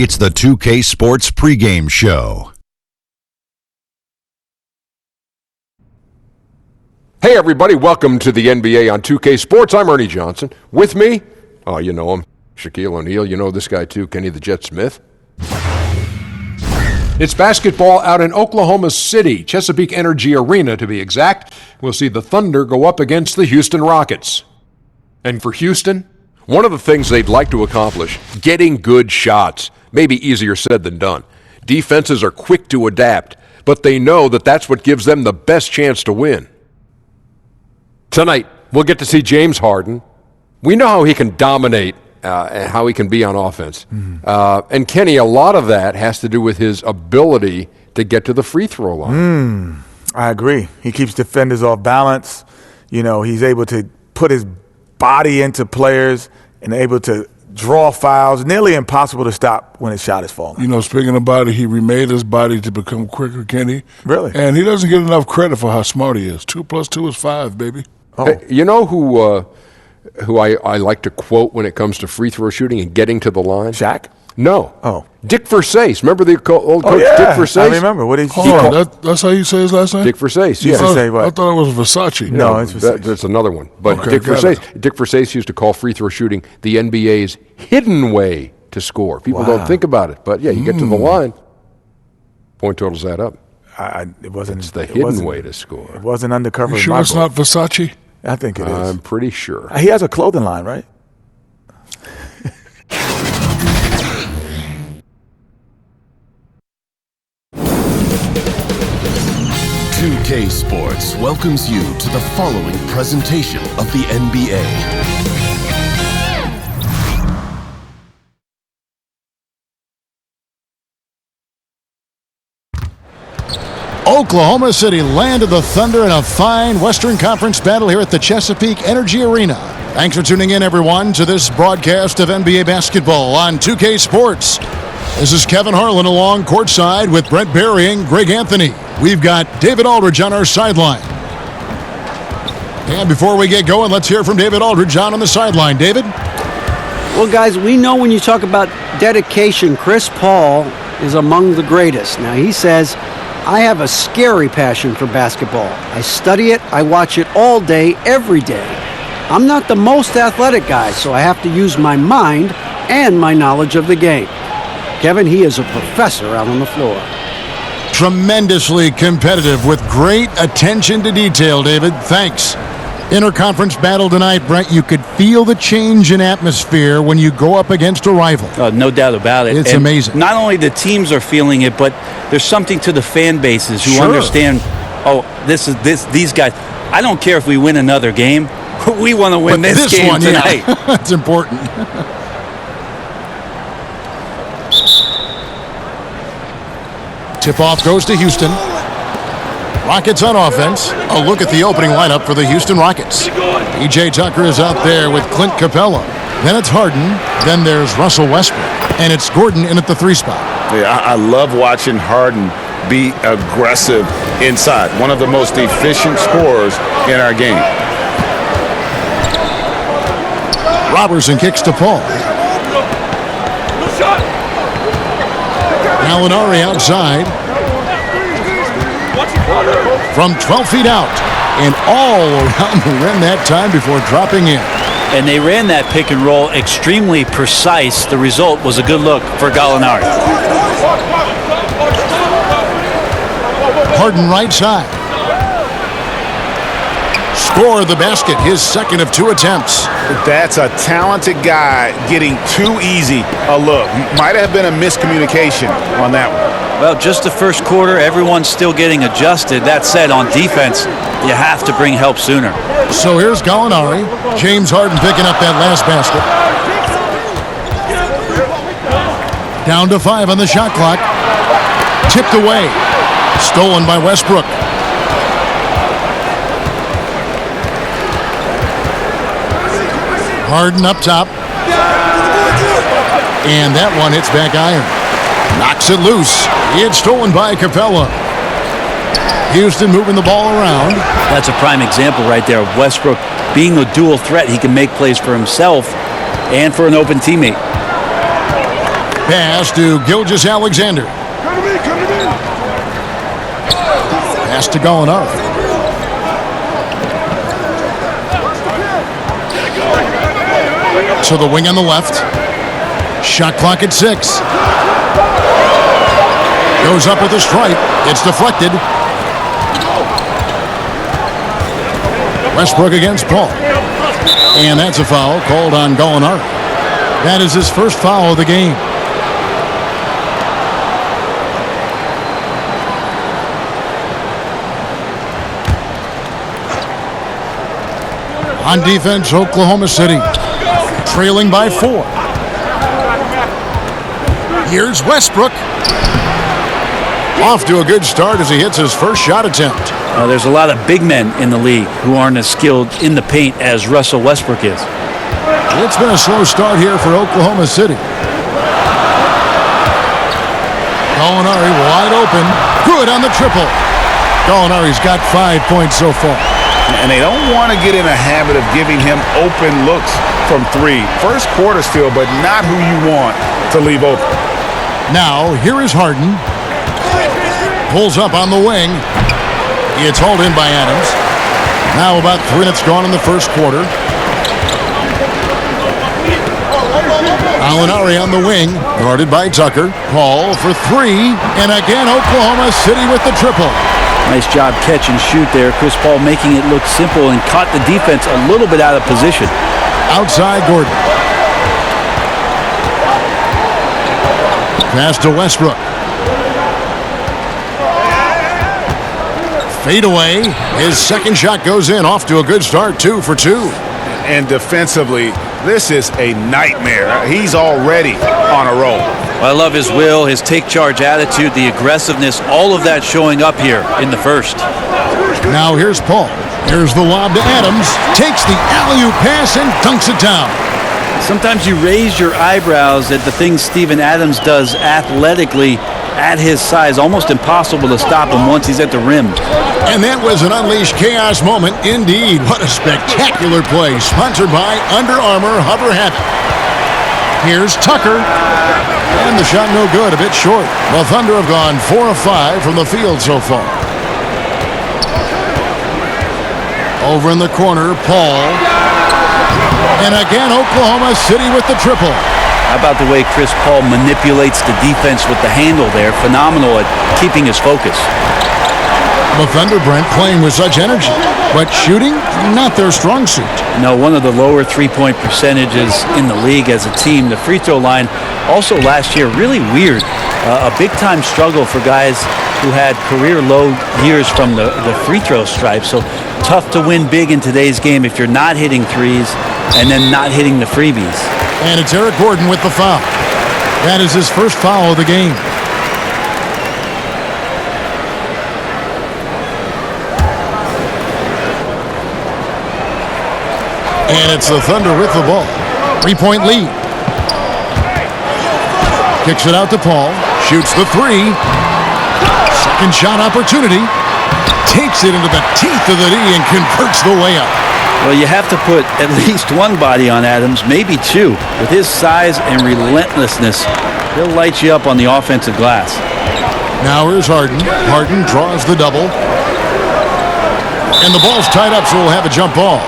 It's the 2K Sports Pregame Show. Hey everybody, welcome to the NBA on 2K Sports. I'm Ernie Johnson. With me, oh you know him, Shaquille O'Neal. You know this guy too, Kenny the Jet Smith. It's basketball out in Oklahoma City, Chesapeake Energy Arena to be exact. We'll see the Thunder go up against the Houston Rockets. And for Houston, one of the things they'd like to accomplish, getting good shots. Maybe easier said than done. Defenses are quick to adapt, but they know that that's what gives them the best chance to win. Tonight, we'll get to see James Harden. We know how he can dominate and how he can be on offense. And Kenny, a lot of that has to do with his ability to get to the free throw line. I agree. He keeps defenders off balance. You know, he's able to put his body into players and able to draw fouls. Nearly impossible to stop when his shot is falling. You know, speaking of body, he remade his body to become quicker, Kenny. Really? And he doesn't get enough credit for how smart he is. 2 + 2 is 5, baby. Oh. Hey, you know who I like to quote when it comes to free throw shooting and getting to the line? Shaq? No. Oh. Dick Versace. Remember the old coach yeah. Dick Versace? I remember. What did he Hold on, that's how you say his last name? Dick Versace, Used yeah. to say what? I thought it was Versace. No, it's Versace. That's another one. But Okay, Dick got Versace used to call free throw shooting the NBA's hidden way to score. People don't think about it, but yeah, you get to the line, point totals add up. It wasn't. It's the hidden way to score. It wasn't undercover. You in sure my it's book. not Versace? I think it is. I'm pretty sure. He has a clothing line, right? K Sports welcomes you to the following presentation of the NBA. Oklahoma City landed the Thunder in a fine Western Conference battle here at the Chesapeake Energy Arena. Thanks for tuning in, everyone, to this broadcast of NBA basketball on 2K Sports. This is Kevin Harlan along courtside with Brent Barry and Greg Anthony. We've got David Aldridge on our sideline. And before we get going, let's hear from David Aldridge on the sideline. David? Well, guys, we know when you talk about dedication, Chris Paul is among the greatest. Now, he says, I have a scary passion for basketball. I study it, I watch it all day, every day. I'm not the most athletic guy, so I have to use my mind and my knowledge of the game. Kevin, he is a professor out on the floor. Tremendously competitive with great attention to detail, David. Thanks. Interconference battle tonight, Brent. You could feel the change in atmosphere when you go up against a rival. No doubt about it. It's amazing. Not only the teams are feeling it, but there's something to the fan bases who understand, these guys. I don't care if we win another game. We want to win this game one, tonight. Yeah. That's important. Tip-off goes to Houston. Rockets on offense. A look at the opening lineup for the Houston Rockets. E.J. Tucker is out there with Clint Capella. Then it's Harden. Then there's Russell Westbrook. And it's Gordon in at the 3 spot. Yeah, I love watching Harden be aggressive inside. One of the most efficient scorers in our game. Robertson kicks to Paul. Gallinari outside. From 12 feet out. And all around the rim that time before dropping in. And they ran that pick and roll extremely precise. The result was a good look for Gallinari. Harden right side. Score the basket, his second of 2 attempts. That's a talented guy getting too easy a look. Might have been a miscommunication on that one. Well, just the first quarter, everyone's still getting adjusted. That said, on defense, you have to bring help sooner. So here's Gallinari. James Harden picking up that last basket. Down to 5 on the shot clock. Tipped away. Stolen by Westbrook. Harden up top. And that one hits back iron. Knocks it loose. It's stolen by Capella. Houston moving the ball around. That's a prime example right there of Westbrook being a dual threat. He can make plays for himself and for an open teammate. Pass to Gilgeous-Alexander. Pass to Gallinari. To the wing on the left. Shot clock at 6. Goes up with a strike. It's deflected. Westbrook against Paul. And that's a foul called on Gallinari. That is his first foul of the game. On defense, Oklahoma City trailing by 4. Here's Westbrook. Off to a good start as he hits his first shot attempt. There's a lot of big men in the league who aren't as skilled in the paint as Russell Westbrook is. It's been a slow start here for Oklahoma City. Gallinari wide open. Good on the triple. Gallinari's got 5 points so far. And they don't want to get in a habit of giving him open looks from 3. First quarter still, but not who you want to leave open. Now, here is Harden. Pulls up on the wing. It's hauled in by Adams. Now about 3 minutes gone in the first quarter. Gallinari on the wing, guarded by Tucker. Paul for 3, and again Oklahoma City with the triple. Nice job catch and shoot there. Chris Paul making it look simple and caught the defense a little bit out of position. Outside Gordon. Pass to Westbrook. Fade away. His second shot goes in. Off to a good start. 2 for 2. And defensively, this is a nightmare. He's already on a roll. Well, I love his will, his take charge attitude, the aggressiveness, all of that showing up here in the first. Now here's Paul. Here's the lob to Adams. Takes the alley-oop pass and dunks it down. Sometimes you raise your eyebrows at the things Steven Adams does athletically at his size. Almost impossible to stop him once he's at the rim. And that was an unleashed chaos moment indeed. What a spectacular play. Sponsored by Under Armour Hover Habit. Here's Tucker. And the shot no good, a bit short. The Thunder have gone 4 of 5 from the field so far. Over in the corner, Paul. And again, Oklahoma City with the triple. How about the way Chris Paul manipulates the defense with the handle there? Phenomenal at keeping his focus. The Thunder, Brent, playing with such energy, but shooting, not their strong suit. No, one of the lower three-point percentages in the league as a team. The free throw line also last year, really weird. A big-time struggle for guys who had career-low years from the free throw stripe. So tough to win big in today's game if you're not hitting threes and then not hitting the freebies. And it's Eric Gordon with the foul. That is his first foul of the game. And it's the Thunder with the ball. 3-point lead. Kicks it out to Paul. Shoots the 3. Second shot opportunity. Takes it into the teeth of the knee and converts the layup. Well, you have to put at least one body on Adams, maybe 2. With his size and relentlessness, he'll light you up on the offensive glass. Now here's Harden. Harden draws the double. And the ball's tied up, so we'll have a jump ball.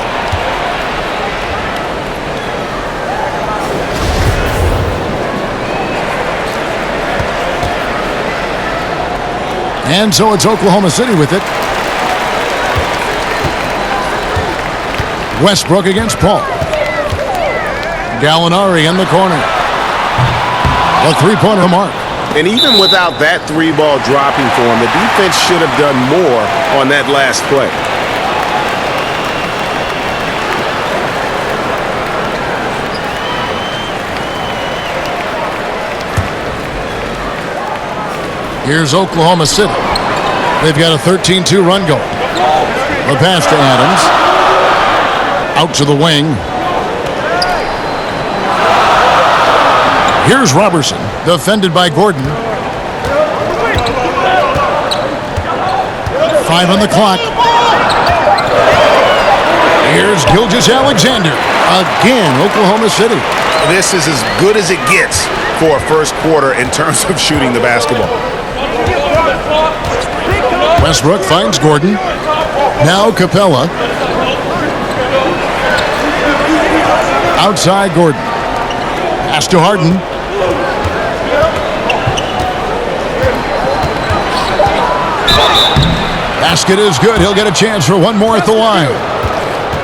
And so it's Oklahoma City with it. Westbrook against Paul. Gallinari in the corner. A three-pointer mark. And even without that 3-ball dropping for him, the defense should have done more on that last play. Here's Oklahoma City. They've got a 13-2 run going. The pass to Adams. Out to the wing. Here's Robertson, defended by Gordon. 5 on the clock. Here's Gilgeous-Alexander. Again, Oklahoma City. This is as good as it gets for a first quarter in terms of shooting the basketball. Westbrook finds Gordon. Now Capella. Outside Gordon. Pass to Harden. Basket is good. He'll get a chance for one more at the line.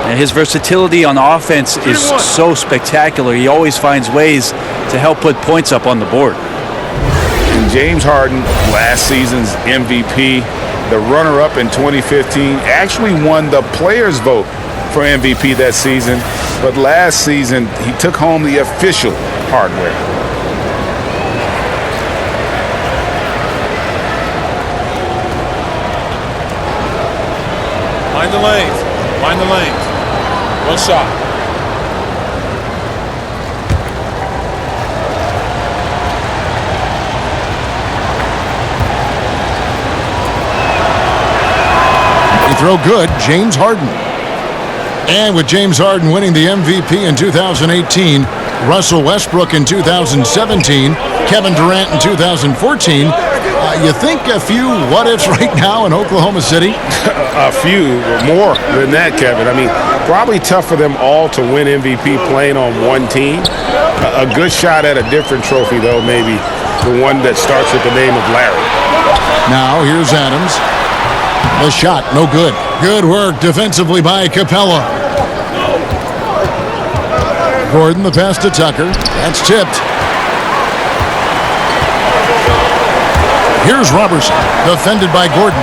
And his versatility on offense is so spectacular. He always finds ways to help put points up on the board. And James Harden, last season's MVP, the runner-up in 2015, actually won the players' vote for MVP that season. But last season, he took home the official hardware. Mind the lanes. Mind the lanes. One shot. They throw good. James Harden. And with James Harden winning the MVP in 2018, Russell Westbrook in 2017, Kevin Durant in 2014, you think a few what-ifs right now in Oklahoma City? A few, more than that, Kevin. I mean, probably tough for them all to win MVP playing on one team. A good shot at a different trophy, though, maybe the one that starts with the name of Larry. Now, here's Adams. The shot, no good. Good work defensively by Capella. Gordon, the pass to Tucker. That's tipped. Here's Robertson, defended by Gordon.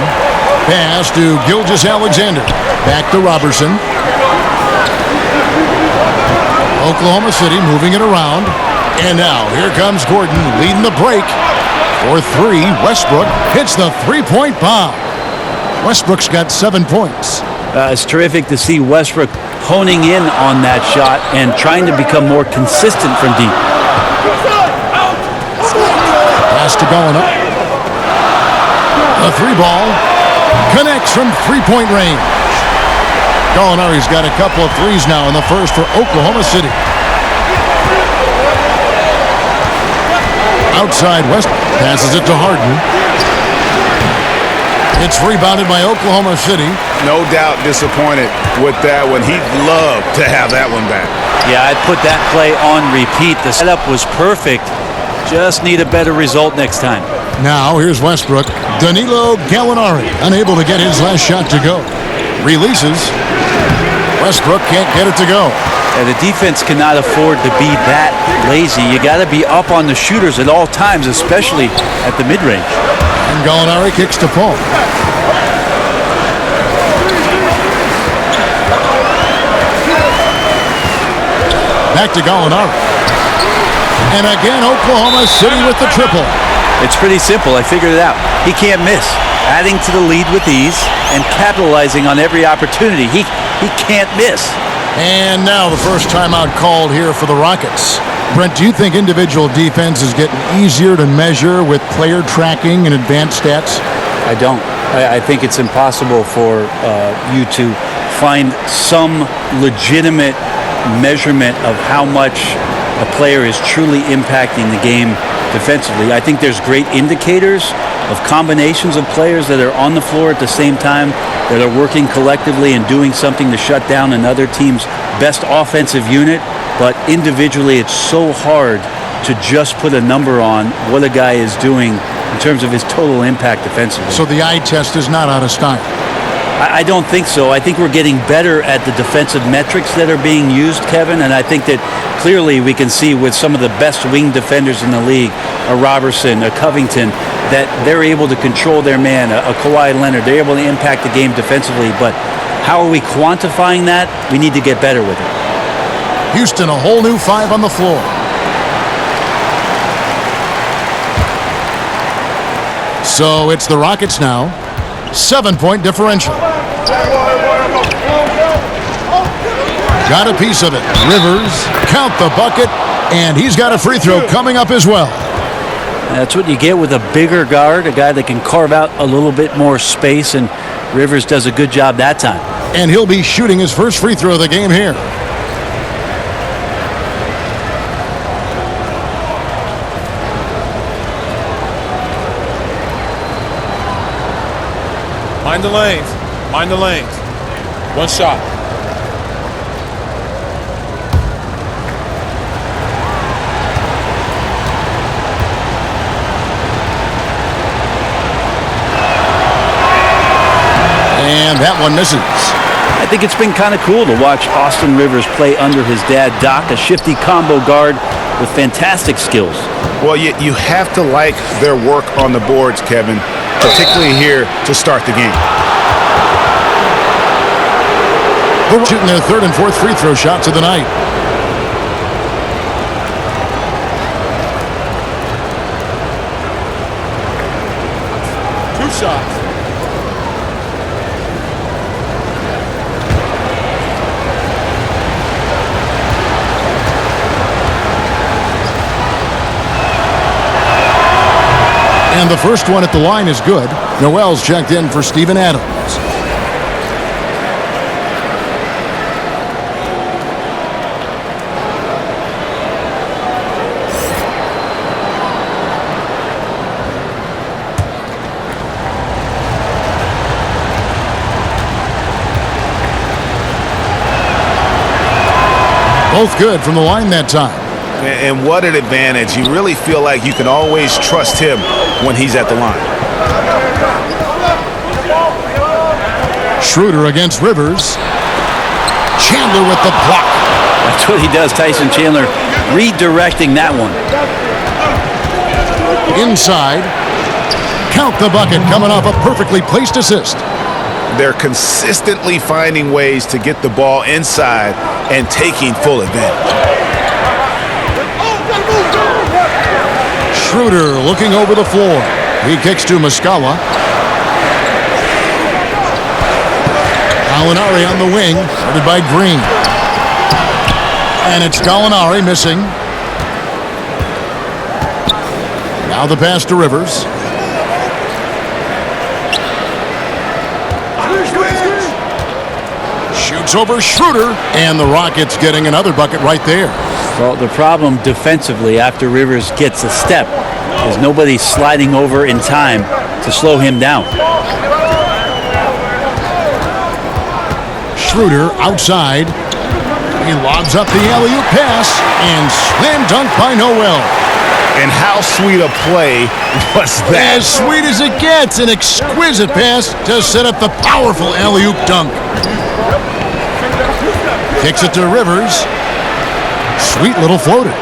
Pass to Gilgeous-Alexander. Back to Robertson. Oklahoma City moving it around. And now, here comes Gordon leading the break. For three, Westbrook hits the three-point bomb. Westbrook's got 7 points. It's terrific to see Westbrook honing in on that shot and trying to become more consistent from deep. Pass to Gallinari. The three ball connects from three-point range. Gallinari's got a couple of threes now in the first for Oklahoma City. Outside West passes it to Harden. It's rebounded by Oklahoma City. No doubt disappointed with that one. He'd love to have that one back. Yeah, I'd put that play on repeat. The setup was perfect. Just need a better result next time. Now here's Westbrook. Danilo Gallinari unable to get his last shot to go. Releases. Westbrook can't get it to go. And the defense cannot afford to be that lazy. You got to be up on the shooters at all times, especially at the mid-range. And Gallinari kicks to Paul. Back to Gallinari. And again, Oklahoma City with the triple. It's pretty simple. I figured it out. He can't miss. Adding to the lead with ease and capitalizing on every opportunity. He can't miss. And now the first timeout called here for the Rockets. Brent, do you think individual defense is getting easier to measure with player tracking and advanced stats? I don't. I think it's impossible for you to find some legitimate measurement of how much a player is truly impacting the game defensively. I think there's great indicators of combinations of players that are on the floor at the same time, that are working collectively and doing something to shut down another team's best offensive unit. But individually, it's so hard to just put a number on what a guy is doing in terms of his total impact defensively. So the eye test is not out of style? I don't think so. I think we're getting better at the defensive metrics that are being used, Kevin, and I think that clearly we can see with some of the best wing defenders in the league, a Robertson, a Covington, that they're able to control their man, a Kawhi Leonard. They're able to impact the game defensively, but how are we quantifying that? We need to get better with it. Houston, a whole new 5 on the floor. So it's the Rockets now. 7-point differential. Got a piece of it. Rivers, count the bucket, and he's got a free throw coming up as well. That's what you get with a bigger guard, a guy that can carve out a little bit more space, and Rivers does a good job that time. And he'll be shooting his first free throw of the game here. Mind the lanes. Mind the lanes. One shot. And that one misses. I think it's been kind of cool to watch Austin Rivers play under his dad, Doc, a shifty combo guard with fantastic skills. Well, you have to like their work on the boards, Kevin, particularly here to start the game. They're shooting their third and fourth free throw shots of the night. Two shots. And the first one at the line is good. Noel's checked in for Steven Adams. Both good from the line that time. And what an advantage. You really feel like you can always trust him when he's at the line. Schroeder against Rivers. Chandler with the block. That's what he does, Tyson Chandler, redirecting that one. Inside. Count the bucket, coming off a perfectly placed assist. They're consistently finding ways to get the ball inside and taking full advantage. Schroeder looking over the floor. He kicks to Muscala. Gallinari on the wing, guarded by Green. And it's Gallinari missing. Now the pass to Rivers. Shoots over Schroeder, and the Rockets getting another bucket right there. Well, the problem defensively after Rivers gets a step is nobody sliding over in time to slow him down. Schroeder outside. He lobs up the alley-oop pass and slam dunk by Noel. And how sweet a play was that? As sweet as it gets, an exquisite pass to set up the powerful alley-oop dunk. Kicks it to Rivers. Sweet little floater.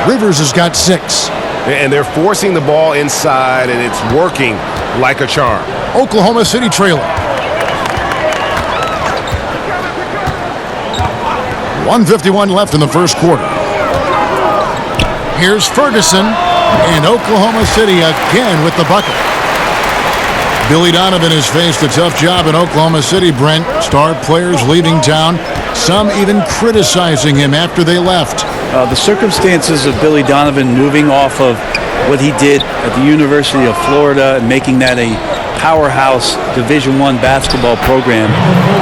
Rivers has got 6. And they're forcing the ball inside, and it's working like a charm. Oklahoma City trailing. 1:51 left in the first quarter. Here's Ferguson, and Oklahoma City again with the bucket. Billy Donovan has faced a tough job in Oklahoma City, Brent. Star players leaving town, some even criticizing him after they left. The circumstances of Billy Donovan moving off of what he did at the University of Florida and making that a powerhouse Division I basketball program,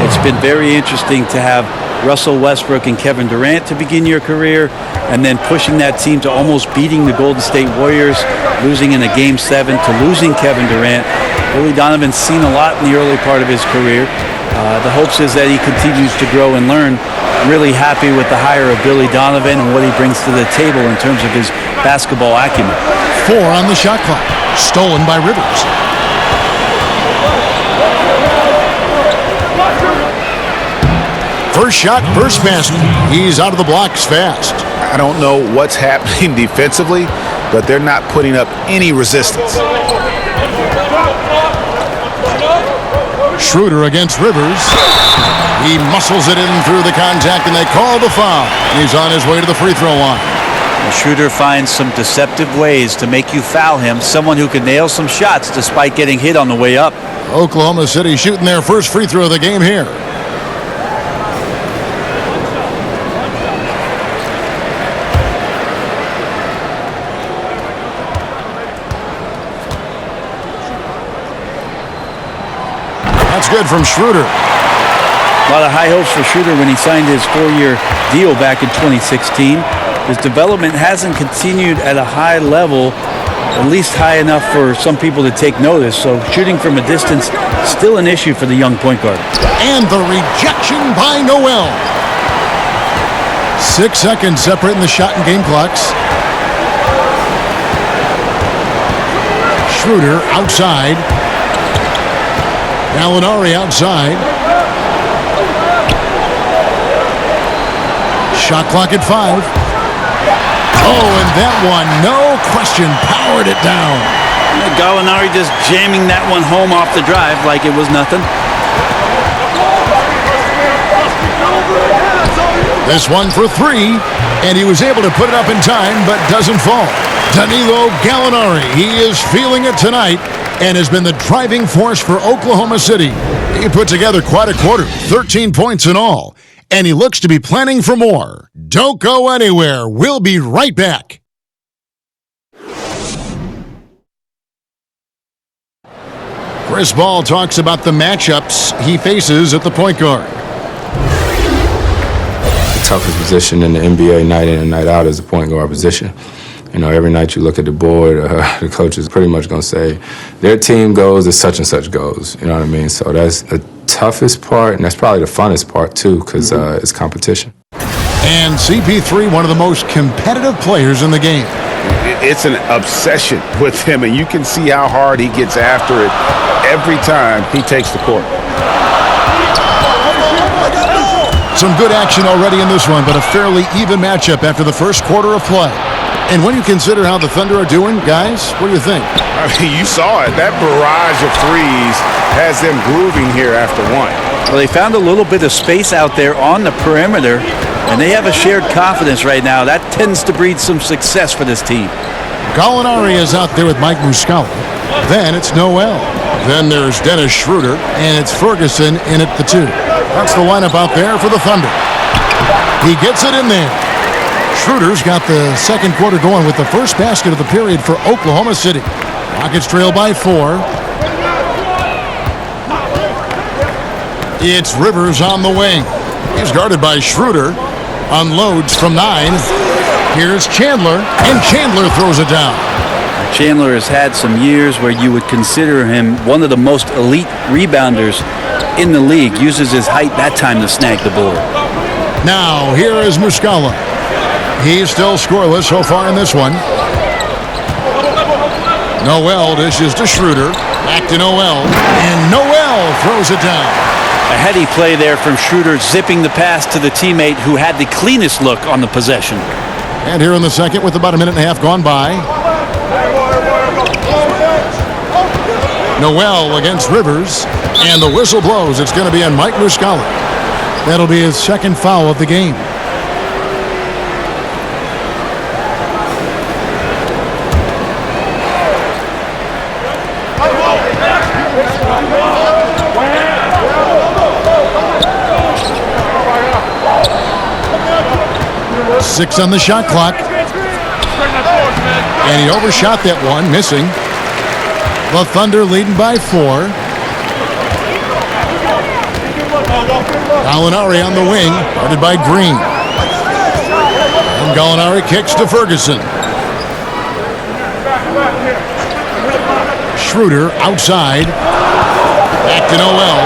it's been very interesting to have Russell Westbrook and Kevin Durant to begin your career, and then pushing that team to almost beating the Golden State Warriors, losing in a Game 7 to losing Kevin Durant. Billy Donovan's seen a lot in the early part of his career. The hopes is that he continues to grow and learn. Really happy with the hire of Billy Donovan and what he brings to the table in terms of his basketball acumen. 4 on the shot clock. Stolen by Rivers. First shot, first basket. He's out of the blocks fast. I don't know what's happening defensively, but they're not putting up any resistance. Schroeder against Rivers. He muscles it in through the contact, and they call the foul. He's on his way to the free throw line. Schroeder finds some deceptive ways to make you foul him, someone who can nail some shots despite getting hit on the way up. Oklahoma City shooting their first free throw of the game here. That's good from Schroeder. A lot of high hopes for Schroeder when he signed his 4-year deal back in 2016. His development hasn't continued at a high level at least high enough for some people to take notice. So shooting from a distance, still an issue for the young point guard. And the rejection by Noel. 6 seconds separating the shot and game clocks. Schroeder outside. Gallinari outside. Shot clock at 5. Oh, and that one, no question, powered it down. Gallinari just jamming that one home off the drive like it was nothing. This one for 3, and he was able to put it up in time, but doesn't fall. Danilo Gallinari, he is feeling it tonight and has been the driving force for Oklahoma City. He put together quite a quarter, 13 points in all, and he looks to be planning for more. Don't go anywhere. We'll be right back. Chris Ball talks about the matchups he faces at the point guard. The toughest position in the NBA night in and night out is the point guard position. You know, every night you look at the board, the coach is pretty much going to say, their team goes as such and such goes. You know what I mean? So that's the toughest part, and that's probably the funnest part, too, because it's competition. And CP3, one of the most competitive players in the game. It's an obsession with him, and you can see how hard he gets after it every time he takes the court. Some good action already in this one, but a fairly even matchup after the first quarter of play. And when you consider how the Thunder are doing, guys, what do you think? I mean, you saw it. That barrage of threes has them grooving here after one. Well, they found a little bit of space out there on the perimeter, and they have a shared confidence right now. That tends to breed some success for this team. Gallinari is out there with Mike Muscala. Then it's Noel. Then there's Dennis Schroeder, and it's Ferguson in at the 2. That's the lineup out there for the Thunder. He gets it in there. Schroeder's got the second quarter going with the first basket of the period for Oklahoma City. Rockets trail by 4. It's Rivers on the wing. He's guarded by Schroeder. Unloads from 9. Here's Chandler, and Chandler throws it down. Chandler has had some years where you would consider him one of the most elite rebounders in the league. Uses his height that time to snag the board. Now, here is Muscala. He's still scoreless so far in this one. Noel dishes to Schroeder. Back to Noel. And Noel throws it down. A heady play there from Schroeder, zipping the pass to the teammate who had the cleanest look on the possession. And here in the second with about a minute and a half gone by. Noel against Rivers. And the whistle blows. It's going to be on Mike Muscala. That'll be his second foul of the game. Six on the shot clock. And he overshot that one, missing. The Thunder leading by 4. Gallinari on the wing, guarded by Green. And Gallinari kicks to Ferguson. Schroeder outside. Back to Noel.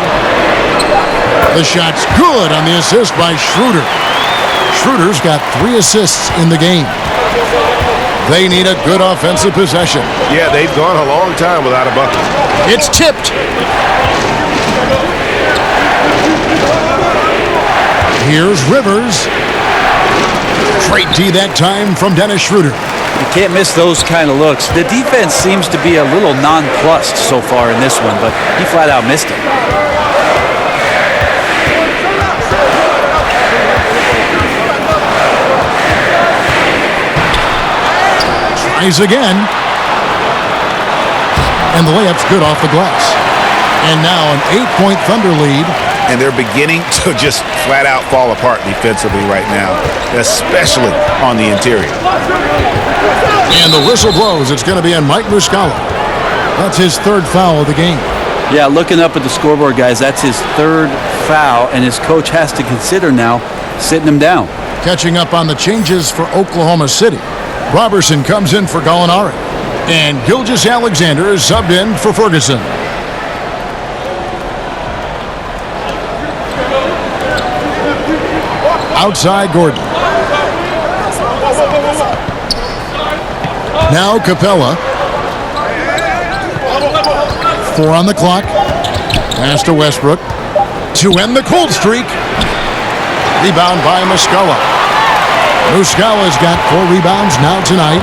The shot's good on the assist by Schroeder. Schroeder's got 3 assists in the game. They need a good offensive possession. Yeah, they've gone a long time without a bucket. It's tipped. Here's Rivers. Great D that time from Dennis Schroeder. You can't miss those kind of looks. The defense seems to be a little nonplussed so far in this one, but he flat out missed it. Tries again. And the layup's good off the glass. And now an 8-point Thunder lead. And they're beginning to just flat out fall apart defensively right now, especially on the interior. And the whistle blows. It's going to be on Mike Muscala. That's his 3rd foul of the game. Yeah, looking up at the scoreboard, guys, that's his 3rd foul, and his coach has to consider now sitting him down. Catching up on the changes for Oklahoma City. Robertson comes in for Gallinari. And Gilgeous-Alexander is subbed in for Ferguson. Outside Gordon. Now Capella. 4 on the clock. Pass to Westbrook to end the cold streak. Rebound by Muscala. Muscala's got 4 rebounds now tonight.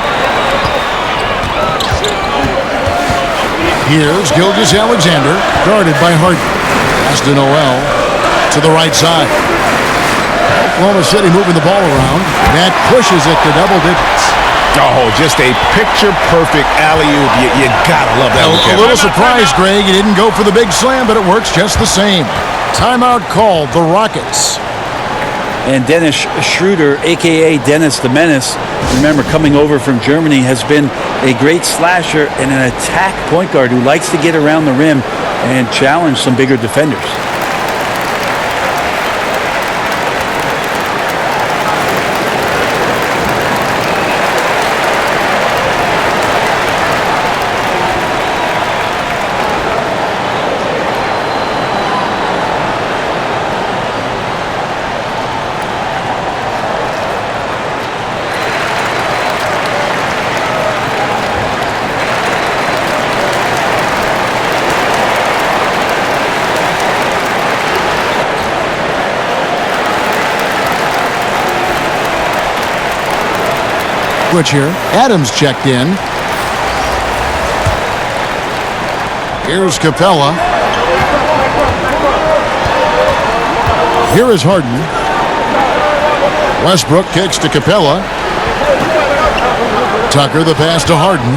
Here's Gilgeous-Alexander, guarded by Harden. Pass to Noel to the right side. Oklahoma City moving the ball around. That pushes it to double digits. Oh, just a picture-perfect alley-oop. You gotta love that one, A little surprised, Greg. He didn't go for the big slam, but it works just the same. Timeout called, the Rockets. And Dennis Schroeder, a.k.a. Dennis the Menace, remember, coming over from Germany, has been a great slasher and an attack point guard who likes to get around the rim and challenge some bigger defenders. Switch here. Adams checked in. Here's Capella. Here is Harden. Westbrook kicks to Capella. Tucker the pass to Harden.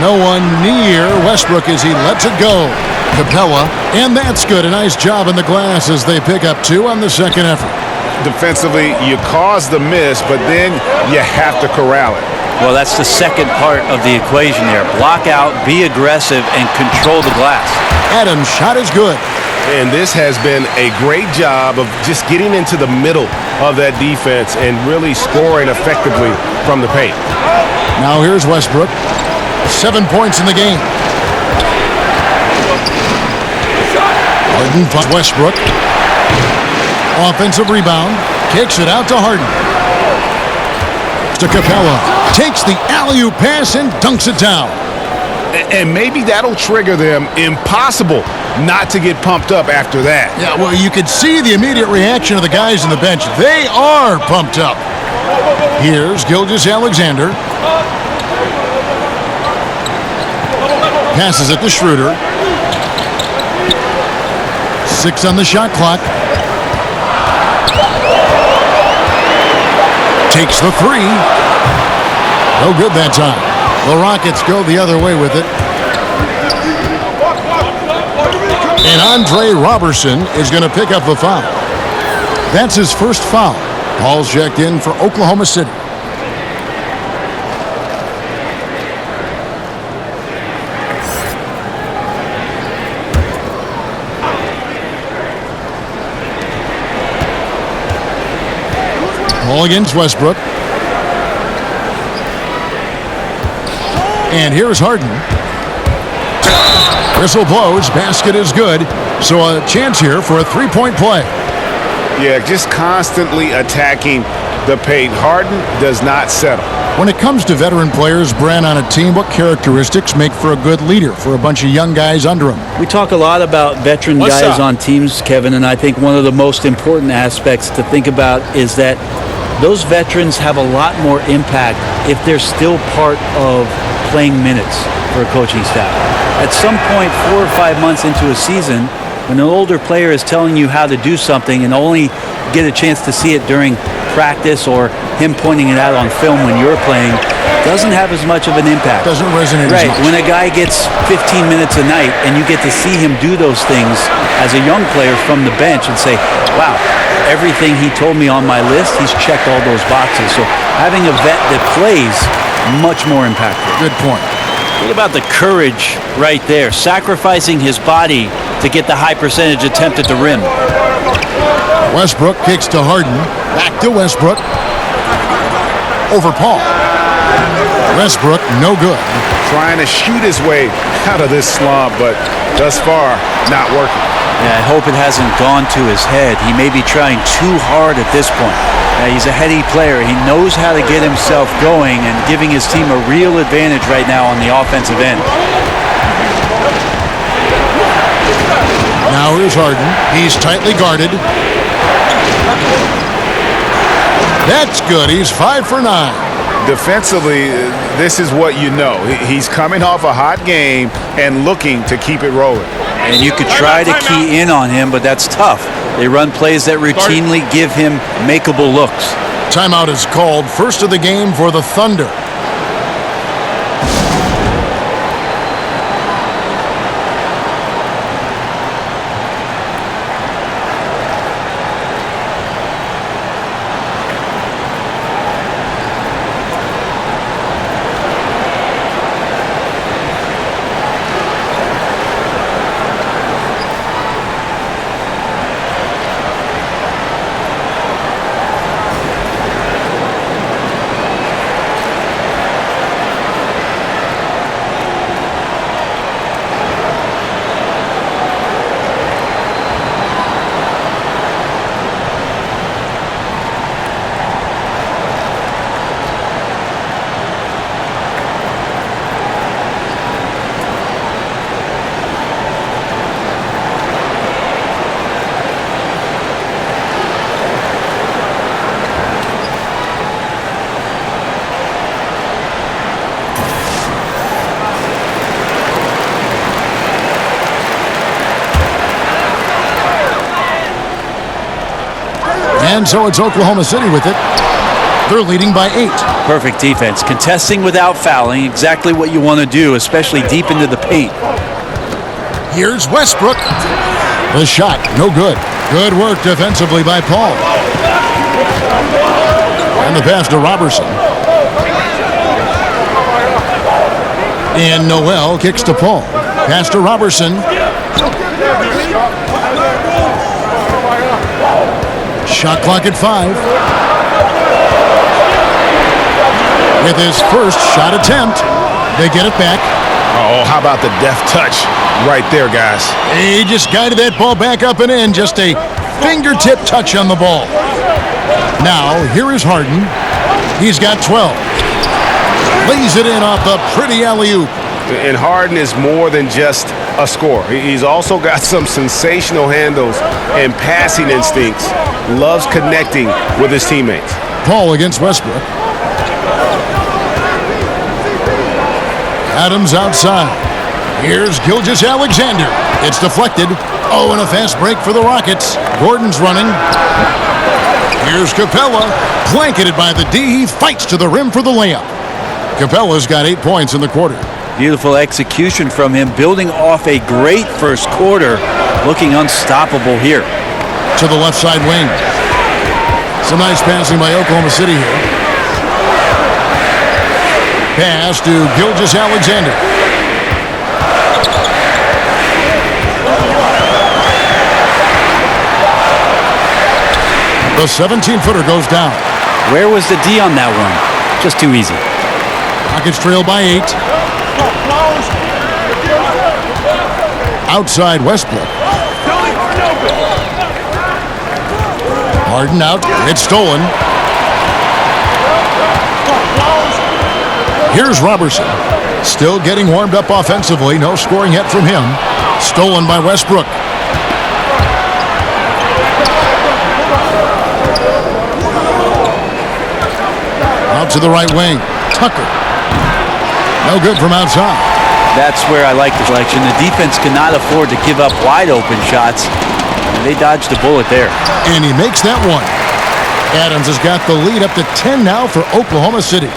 No one near Westbrook as he lets it go. Capella, and that's good. A nice job in the glass as they pick up 2 on the second effort. Defensively, you cause the miss, but then you have to corral it. Well, that's the second part of the equation there. Block out, be aggressive, and control the glass. Adams' shot is good. And this has been a great job of just getting into the middle of that defense and really scoring effectively from the paint. Now here's Westbrook. 7 points in the game. Harden finds Westbrook. Offensive rebound. Kicks it out to Harden. To Capella. Takes the alley-oop pass and dunks it down. And maybe that'll trigger them. Impossible not to get pumped up after that. Yeah, well, you could see the immediate reaction of the guys on the bench. They are pumped up. Here's Gilgeous-Alexander. Passes it to Schroeder. 6 on the shot clock. Takes the 3. No good that time. The Rockets go the other way with it. And Andre Robertson is going to pick up the foul. That's his first foul. Paul's checked in for Oklahoma City. Ball against Westbrook. And here's Harden. Whistle blows. Basket is good. So a chance here for a 3-point play. Yeah, just constantly attacking the paint. Harden does not settle. When it comes to veteran players, Brent, on a team, what characteristics make for a good leader for a bunch of young guys under him? We talk a lot about veteran guys on teams, Kevin, and I think one of the most important aspects to think about is that those veterans have a lot more impact if they're still part of playing minutes for a coaching staff. At some point, 4 or 5 months into a season, when an older player is telling you how to do something and only get a chance to see it during practice or him pointing it out on film when you're playing, doesn't have as much of an impact. Doesn't resonate right. as much. When a guy gets 15 minutes a night and you get to see him do those things as a young player from the bench and say, wow, everything he told me on my list, he's checked all those boxes. So having a vet that plays, much more impactful. Good point. What about the courage right there? Sacrificing his body to get the high percentage attempt at the rim. Westbrook kicks to Harden. Back to Westbrook. Over Paul. Westbrook, no good. Trying to shoot his way out of this slump, but thus far, not working. Yeah, I hope it hasn't gone to his head. He may be trying too hard at this point. He's a heady player. He knows how to get himself going and giving his team a real advantage right now on the offensive end. Now here's Harden. He's tightly guarded. That's good. He's 5 for 9. Defensively, this is what you know. He's coming off a hot game and looking to keep it rolling. And you could try to key in on him, but that's tough. They run plays that routinely give him makeable looks. Timeout is called. First of the game for the Thunder. And so it's Oklahoma City with it. They're leading by 8. Perfect defense. Contesting without fouling. Exactly what you want to do, especially deep into the paint. Here's Westbrook. The shot, no good. Good work defensively by Paul. And the pass to Robertson. And Noel kicks to Paul. Pass to Robertson. Shot clock at 5. With his first shot attempt, they get it back. Oh, how about the deft touch right there, guys? He just guided that ball back up and in. Just a fingertip touch on the ball. Now, here is Harden. He's got 12. Lays it in off the pretty alley-oop. And Harden is more than just a scorer. He's also got some sensational handles and passing instincts. Loves connecting with his teammates. Paul against Westbrook. Adams outside. Here's Gilgeous-Alexander. It's deflected. Oh, and a fast break for the Rockets. Gordon's running. Here's Capella. Blanketed by the D. He fights to the rim for the layup. Capella's got 8 points in the quarter. Beautiful execution from him, building off a great first quarter. Looking unstoppable here. To the left side wing. Some nice passing by Oklahoma City here. Pass to Gilgeous-Alexander. The 17-footer goes down. Where was the D on that one? Just too easy. Rockets trail by 8. Outside Westbrook. Harden out. It's stolen. Here's Robertson. Still getting warmed up offensively. No scoring yet from him. Stolen by Westbrook. Out to the right wing. Tucker. No good from outside. That's where I like the selection. The defense cannot afford to give up wide open shots. And they dodged a bullet there. And he makes that one. Adams has got the lead up to 10 now for Oklahoma City.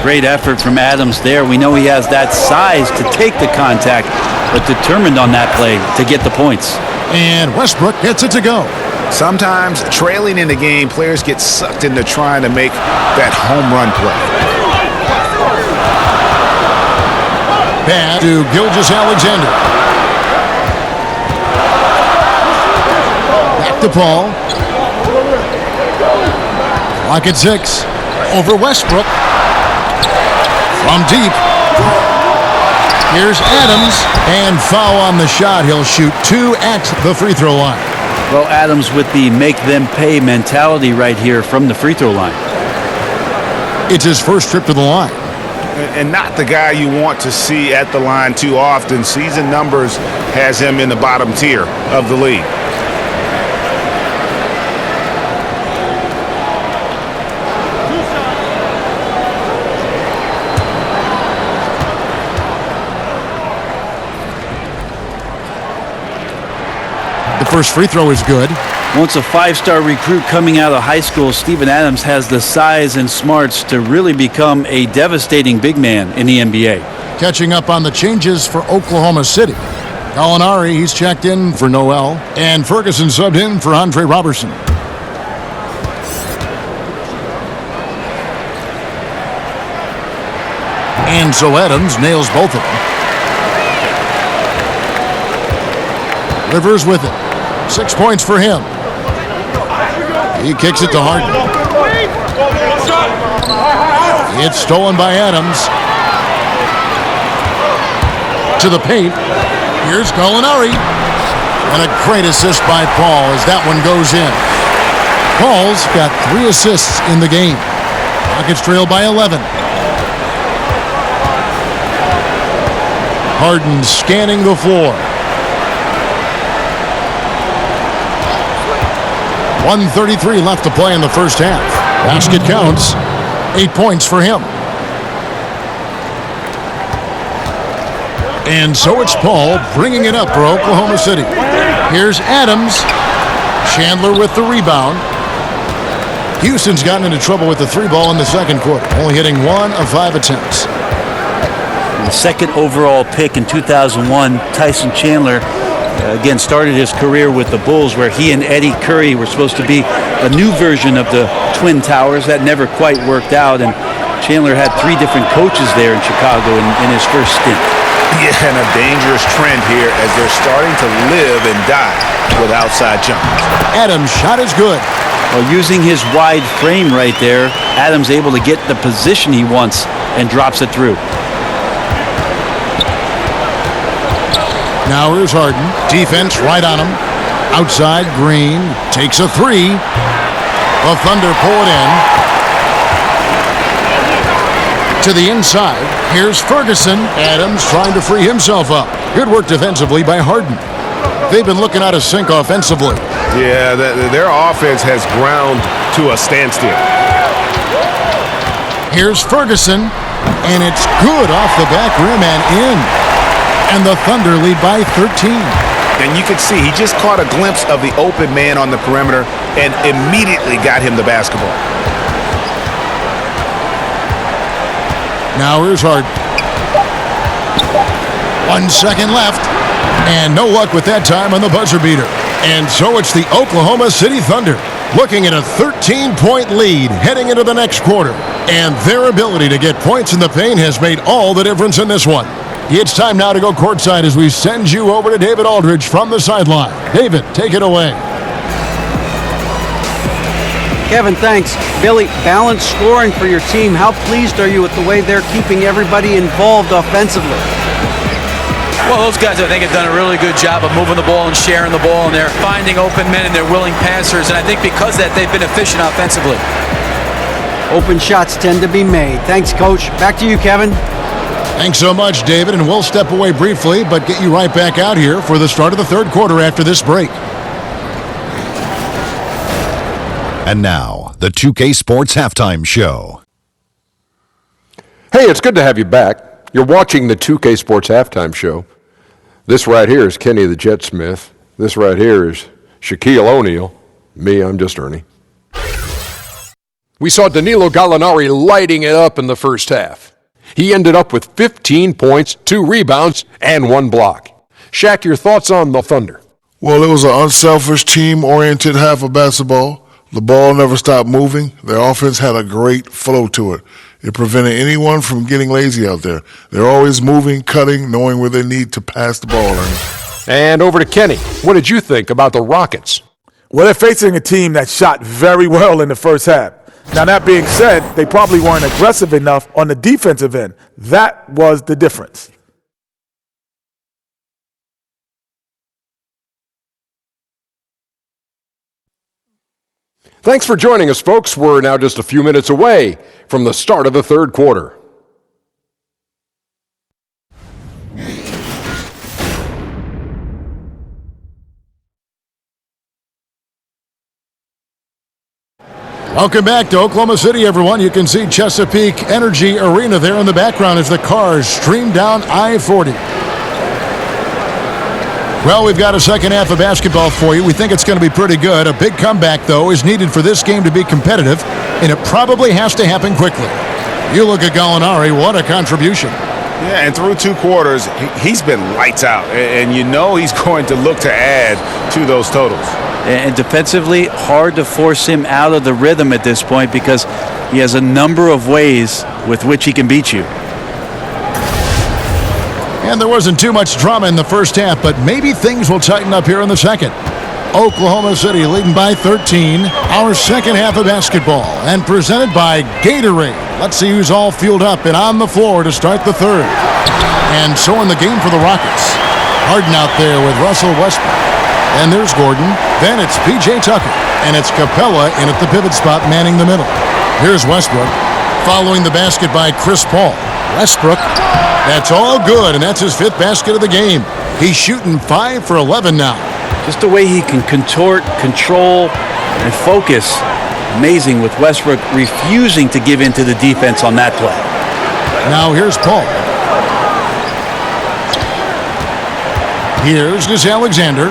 Great effort from Adams there. We know he has that size to take the contact, but determined on that play to get the points. And Westbrook gets it to go. Sometimes trailing in the game, players get sucked into trying to make that home run play. Pass to Gilgeous-Alexander. Back to Paul. Clock at 6. Over Westbrook. From deep. Here's Adams, and foul on the shot. He'll shoot 2 at the free throw line. Well, Adams with the make them pay mentality right here from the free throw line. It's his first trip to the line. And not the guy you want to see at the line too often. Season numbers has him in the bottom tier of the league. The first free throw is good. Once a 5-star recruit coming out of high school, Steven Adams has the size and smarts to really become a devastating big man in the NBA. Catching up on the changes for Oklahoma City. Gallinari, he's checked in for Noel, and Ferguson subbed in for Andre Robertson. And so Adams nails both of them. Rivers with it. 6 points for him. He kicks it to Harden. It's stolen by Adams. To the paint. Here's Gallinari. And a great assist by Paul as that one goes in. Paul's got 3 assists in the game. Rockets trail by 11. Harden scanning the floor. 1:33 left to play in the first half. Basket counts. 8 points for him. And so it's Paul bringing it up for Oklahoma City. Here's Adams. Chandler with the rebound. Houston's gotten into trouble with the 3-ball in the second quarter, only hitting 1 of 5 attempts. The second overall pick in 2001, Tyson Chandler again started his career with the Bulls, where he and Eddie Curry were supposed to be a new version of the Twin Towers. That never quite worked out, and Chandler had 3 different coaches there in Chicago in his first stint. Yeah, and a dangerous trend here as they're starting to live and die with outside jumpers. Adams' shot is good. Well, using his wide frame right there, Adams able to get the position he wants and drops it through. Now here's Harden. Defense right on him. Outside, Green takes a 3. The Thunder pull it in. To the inside. Here's Ferguson. Adams trying to free himself up. Good work defensively by Harden. They've been looking out of sync offensively. Yeah, their offense has ground to a standstill. Here's Ferguson. And it's good off the back rim and in. And the Thunder lead by 13. And you can see he just caught a glimpse of the open man on the perimeter and immediately got him the basketball. Now here's Harden. 1 second left. And no luck with that time on the buzzer beater. And so it's the Oklahoma City Thunder looking at a 13-point lead heading into the next quarter. And their ability to get points in the paint has made all the difference in this one. It's time now to go courtside as we send you over to David Aldridge from the sideline. David, take it away. Kevin, thanks. Billy, balanced scoring for your team. How pleased are you with the way they're keeping everybody involved offensively? Well, those guys, I think, have done a really good job of moving the ball and sharing the ball, and they're finding open men and they're willing passers, and I think because of that, they've been efficient offensively. Open shots tend to be made. Thanks, Coach. Back to you, Kevin. Thanks so much, David, and we'll step away briefly, but get you right back out here for the start of the third quarter after this break. And now, the 2K Sports Halftime Show. Hey, it's good to have you back. You're watching the 2K Sports Halftime Show. This right here is Kenny the Jet Smith. This right here is Shaquille O'Neal. Me, I'm just Ernie. We saw Danilo Gallinari lighting it up in the first half. He ended up with 15 points, 2 rebounds, and 1 block. Shaq, your thoughts on the Thunder? Well, it was an unselfish, team-oriented half of basketball. The ball never stopped moving. Their offense had a great flow to it. It prevented anyone from getting lazy out there. They're always moving, cutting, knowing where they need to pass the ball. And over to Kenny. What did you think about the Rockets? Well, they're facing a team that shot very well in the first half. Now, that being said, they probably weren't aggressive enough on the defensive end. That was the difference. Thanks for joining us, folks. We're now just a few minutes away from the start of the third quarter. Welcome back to Oklahoma City, everyone. You can see Chesapeake Energy Arena there in the background as the cars stream down I-40. Well, we've got a second half of basketball for you. We think it's going to be pretty good. A big comeback, though, is needed for this game to be competitive, and it probably has to happen quickly. You look at Gallinari, what a contribution. Yeah, and through 2 quarters, he's been lights out, and you know he's going to look to add to those totals. And defensively, hard to force him out of the rhythm at this point because he has a number of ways with which he can beat you. And there wasn't too much drama in the first half, but maybe things will tighten up here in the second. Oklahoma City leading by 13. Our second half of basketball, and presented by Gatorade. Let's see who's all fueled up and on the floor to start the third. And so in the game for the Rockets. Harden out there with Russell Westbrook. And there's Gordon. Then it's P.J. Tucker. And it's Capella in at the pivot spot manning the middle. Here's Westbrook. Following the basket by Chris Paul. Westbrook. That's all good, and that's his 5th basket of the game. He's shooting 5 for 11 now. Just the way he can contort, control, and focus. Amazing with Westbrook refusing to give in to the defense on that play. Now here's Paul. Here's Gus Alexander.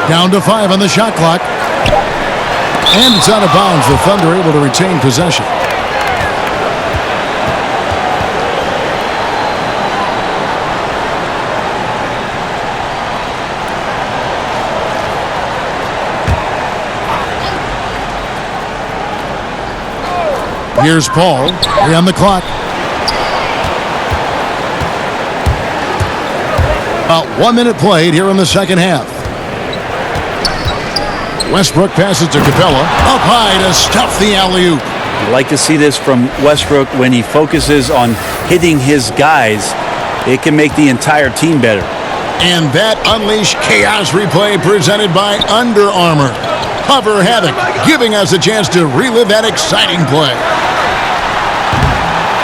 Down to 5 on the shot clock. And it's out of bounds. The Thunder able to retain possession. Here's Paul. 3 on the clock. About 1 minute played here in the second half. Westbrook passes to Capella. Up high to stuff the alley-oop. You like to see this from Westbrook when he focuses on hitting his guys. It can make the entire team better. And that unleashed chaos replay presented by Under Armour. Hover Havoc, giving us a chance to relive that exciting play.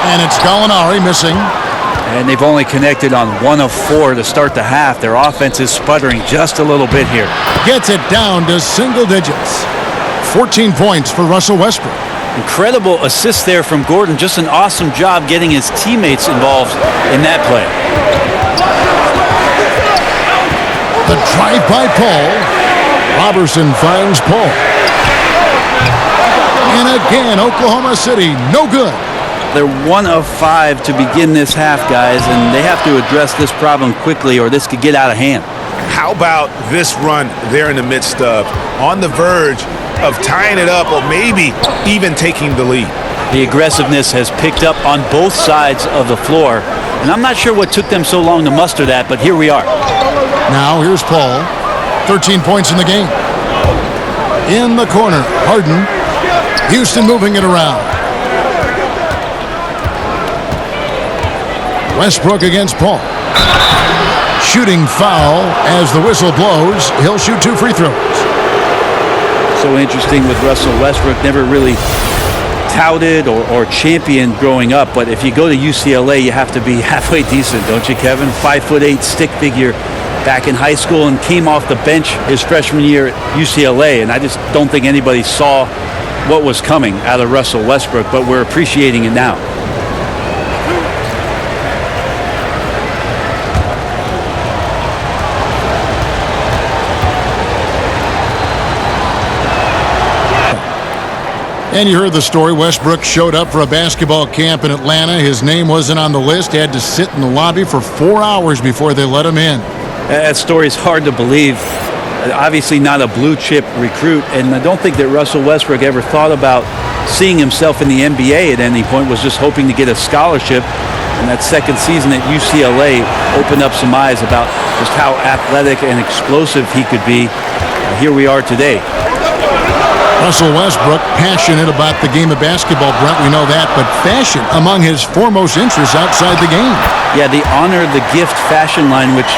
And it's Gallinari missing. And they've only connected on 1 of 4 to start the half. Their offense is sputtering just a little bit here. Gets it down to single digits. 14 points for Russell Westbrook. Incredible assist there from Gordon. Just an awesome job getting his teammates involved in that play. The drive by Paul. Robertson finds Paul. And again, Oklahoma City, no good. They're 1 of 5 to begin this half, guys, and they have to address this problem quickly or this could get out of hand. How about this run they're in the midst of, on the verge of tying it up or maybe even taking the lead? The aggressiveness has picked up on both sides of the floor, and I'm not sure what took them so long to muster that, but here we are. Now here's Paul. 13 points in the game. In the corner, Harden. Houston moving it around. Westbrook against Paul. Shooting foul as the whistle blows. He'll shoot 2 free throws. So interesting with Russell Westbrook. Never really touted or championed growing up, but if you go to UCLA, you have to be halfway decent, don't you, Kevin? 5'8" stick figure back in high school and came off the bench his freshman year at UCLA, and I just don't think anybody saw what was coming out of Russell Westbrook, but we're appreciating it now. And you heard the story. Westbrook showed up for a basketball camp in Atlanta. His name wasn't on the list. He had to sit in the lobby for 4 hours before they let him in. That story is hard to believe. Obviously not a blue chip recruit, and I don't think that Russell Westbrook ever thought about seeing himself in the NBA at any point, was just hoping to get a scholarship. And that second season at UCLA opened up some eyes about just how athletic and explosive he could be. Here we are today. Russell Westbrook, passionate about the game of basketball, Brent, we know that, but fashion among his foremost interests outside the game. Yeah, the honor, the gift fashion line, which,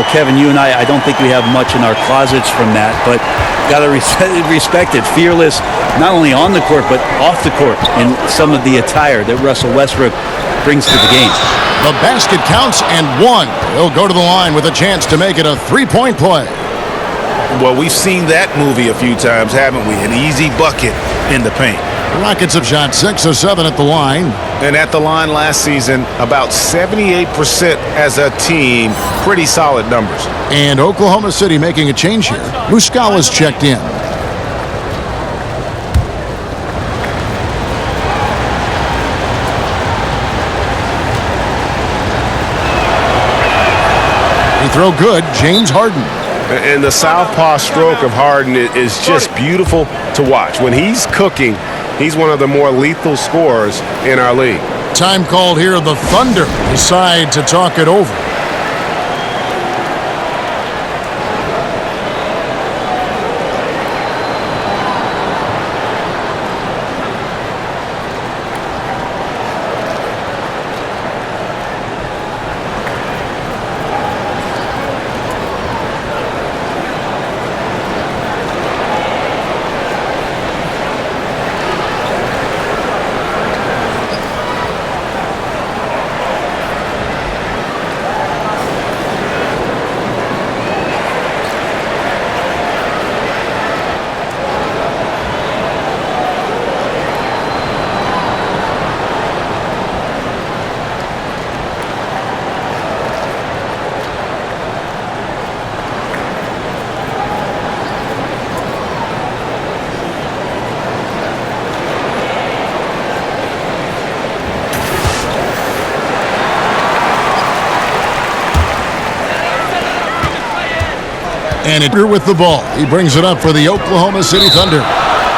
Kevin, you and I don't think we have much in our closets from that, but got to respect it. Fearless, not only on the court, but off the court in some of the attire that Russell Westbrook brings to the game. The basket counts and one. He'll go to the line with a chance to make it a three-point play. Well, we've seen that movie a few times, haven't we? An easy bucket in the paint. The Rockets have shot 6 of 7 at the line. And at the line last season, about 78% as a team. Pretty solid numbers. And Oklahoma City making a change here. Muscala's checked in. He throw good, James Harden. And the southpaw stroke of Harden is just beautiful to watch. When he's cooking, he's one of the more lethal scorers in our league. Time called here. The Thunder decide to talk it over. And it with the ball. He brings it up for the Oklahoma City Thunder.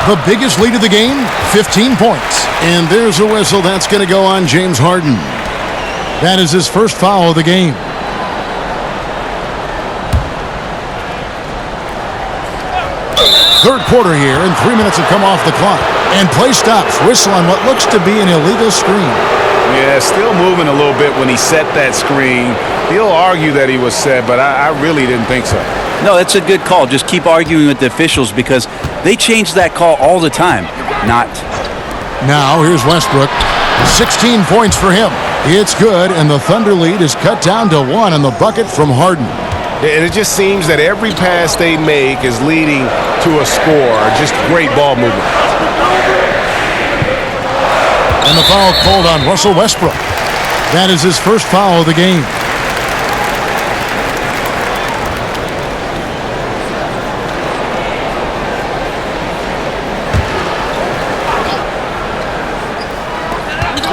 The biggest lead of the game, 15 points. And there's a whistle. That's going to go on James Harden. That is his first foul of the game. Third quarter here, and 3 minutes have come off the clock. And play stops. Whistle on what looks to be an illegal screen. Yeah, still moving a little bit when he set that screen. He'll argue that he was set, but I really didn't think so. No, that's a good call. Just keep arguing with the officials because they change that call all the time. Not. Now, here's Westbrook. 16 points for him. It's good, and the Thunder lead is cut down to 1 on the bucket from Harden. And it just seems that every pass they make is leading to a score. Just great ball movement. And the foul called on Russell Westbrook. That is his first foul of the game.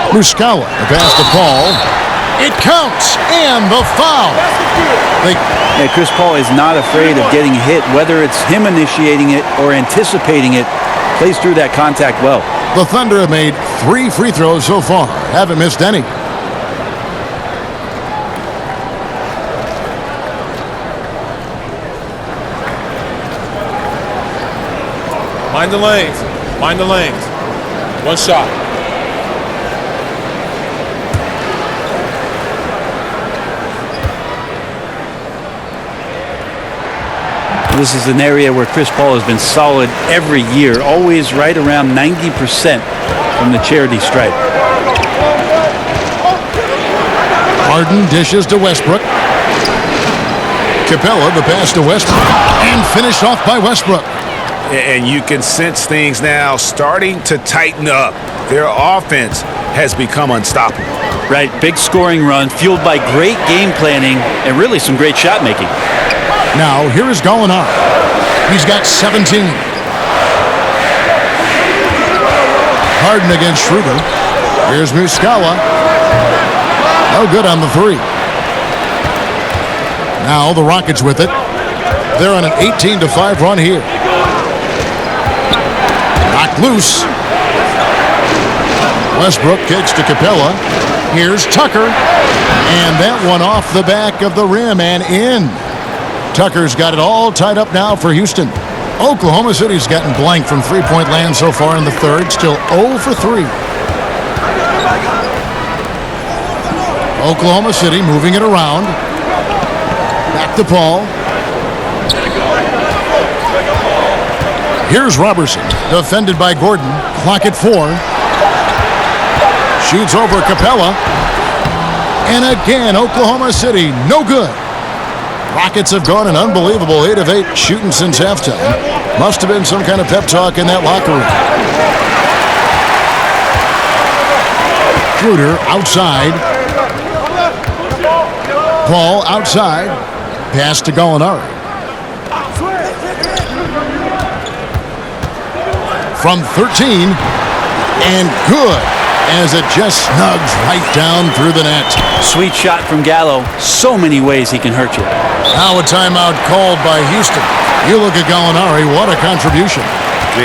Muscala, the pass to Paul. It counts, and the foul. Chris Paul is not afraid of getting hit, whether it's him initiating it or anticipating it. Plays through that contact well. The Thunder have made 3 free throws so far. Haven't missed any. Mind the lanes. Mind the lanes. One shot. This is an area where Chris Paul has been solid every year, always right around 90% from the charity stripe. Harden dishes to Westbrook. Capella, the pass to Westbrook, and finished off by Westbrook. And you can sense things now starting to tighten up. Their offense has become unstoppable. Right, big scoring run, fueled by great game planning and really some great shot making. Now, here is Gallinari. He's got 17. Harden against Schroeder. Here's Muscala. No good on the 3. Now the Rockets with it. They're on an 18-5 run here. Knocked loose. Westbrook kicks to Capella. Here's Tucker. And that one off the back of the rim and in. Tucker's got it all tied up now for Houston. Oklahoma City's gotten blank from three-point land so far in the third. Still 0 for 3. Oklahoma City moving it around. Back to Paul. Here's Robertson, defended by Gordon. Clock at 4. Shoots over Capella. And again, Oklahoma City, no good. Rockets have gone an unbelievable 8 of 8 shooting since halftime. Must have been some kind of pep talk in that locker room. Schroeder outside. Paul outside. Pass to Gallinari. From 13. And good, as it just snugs right down through the net. Sweet shot from Gallo. So many ways he can hurt you. Now a timeout called by Houston. You look at Gallinari, what a contribution.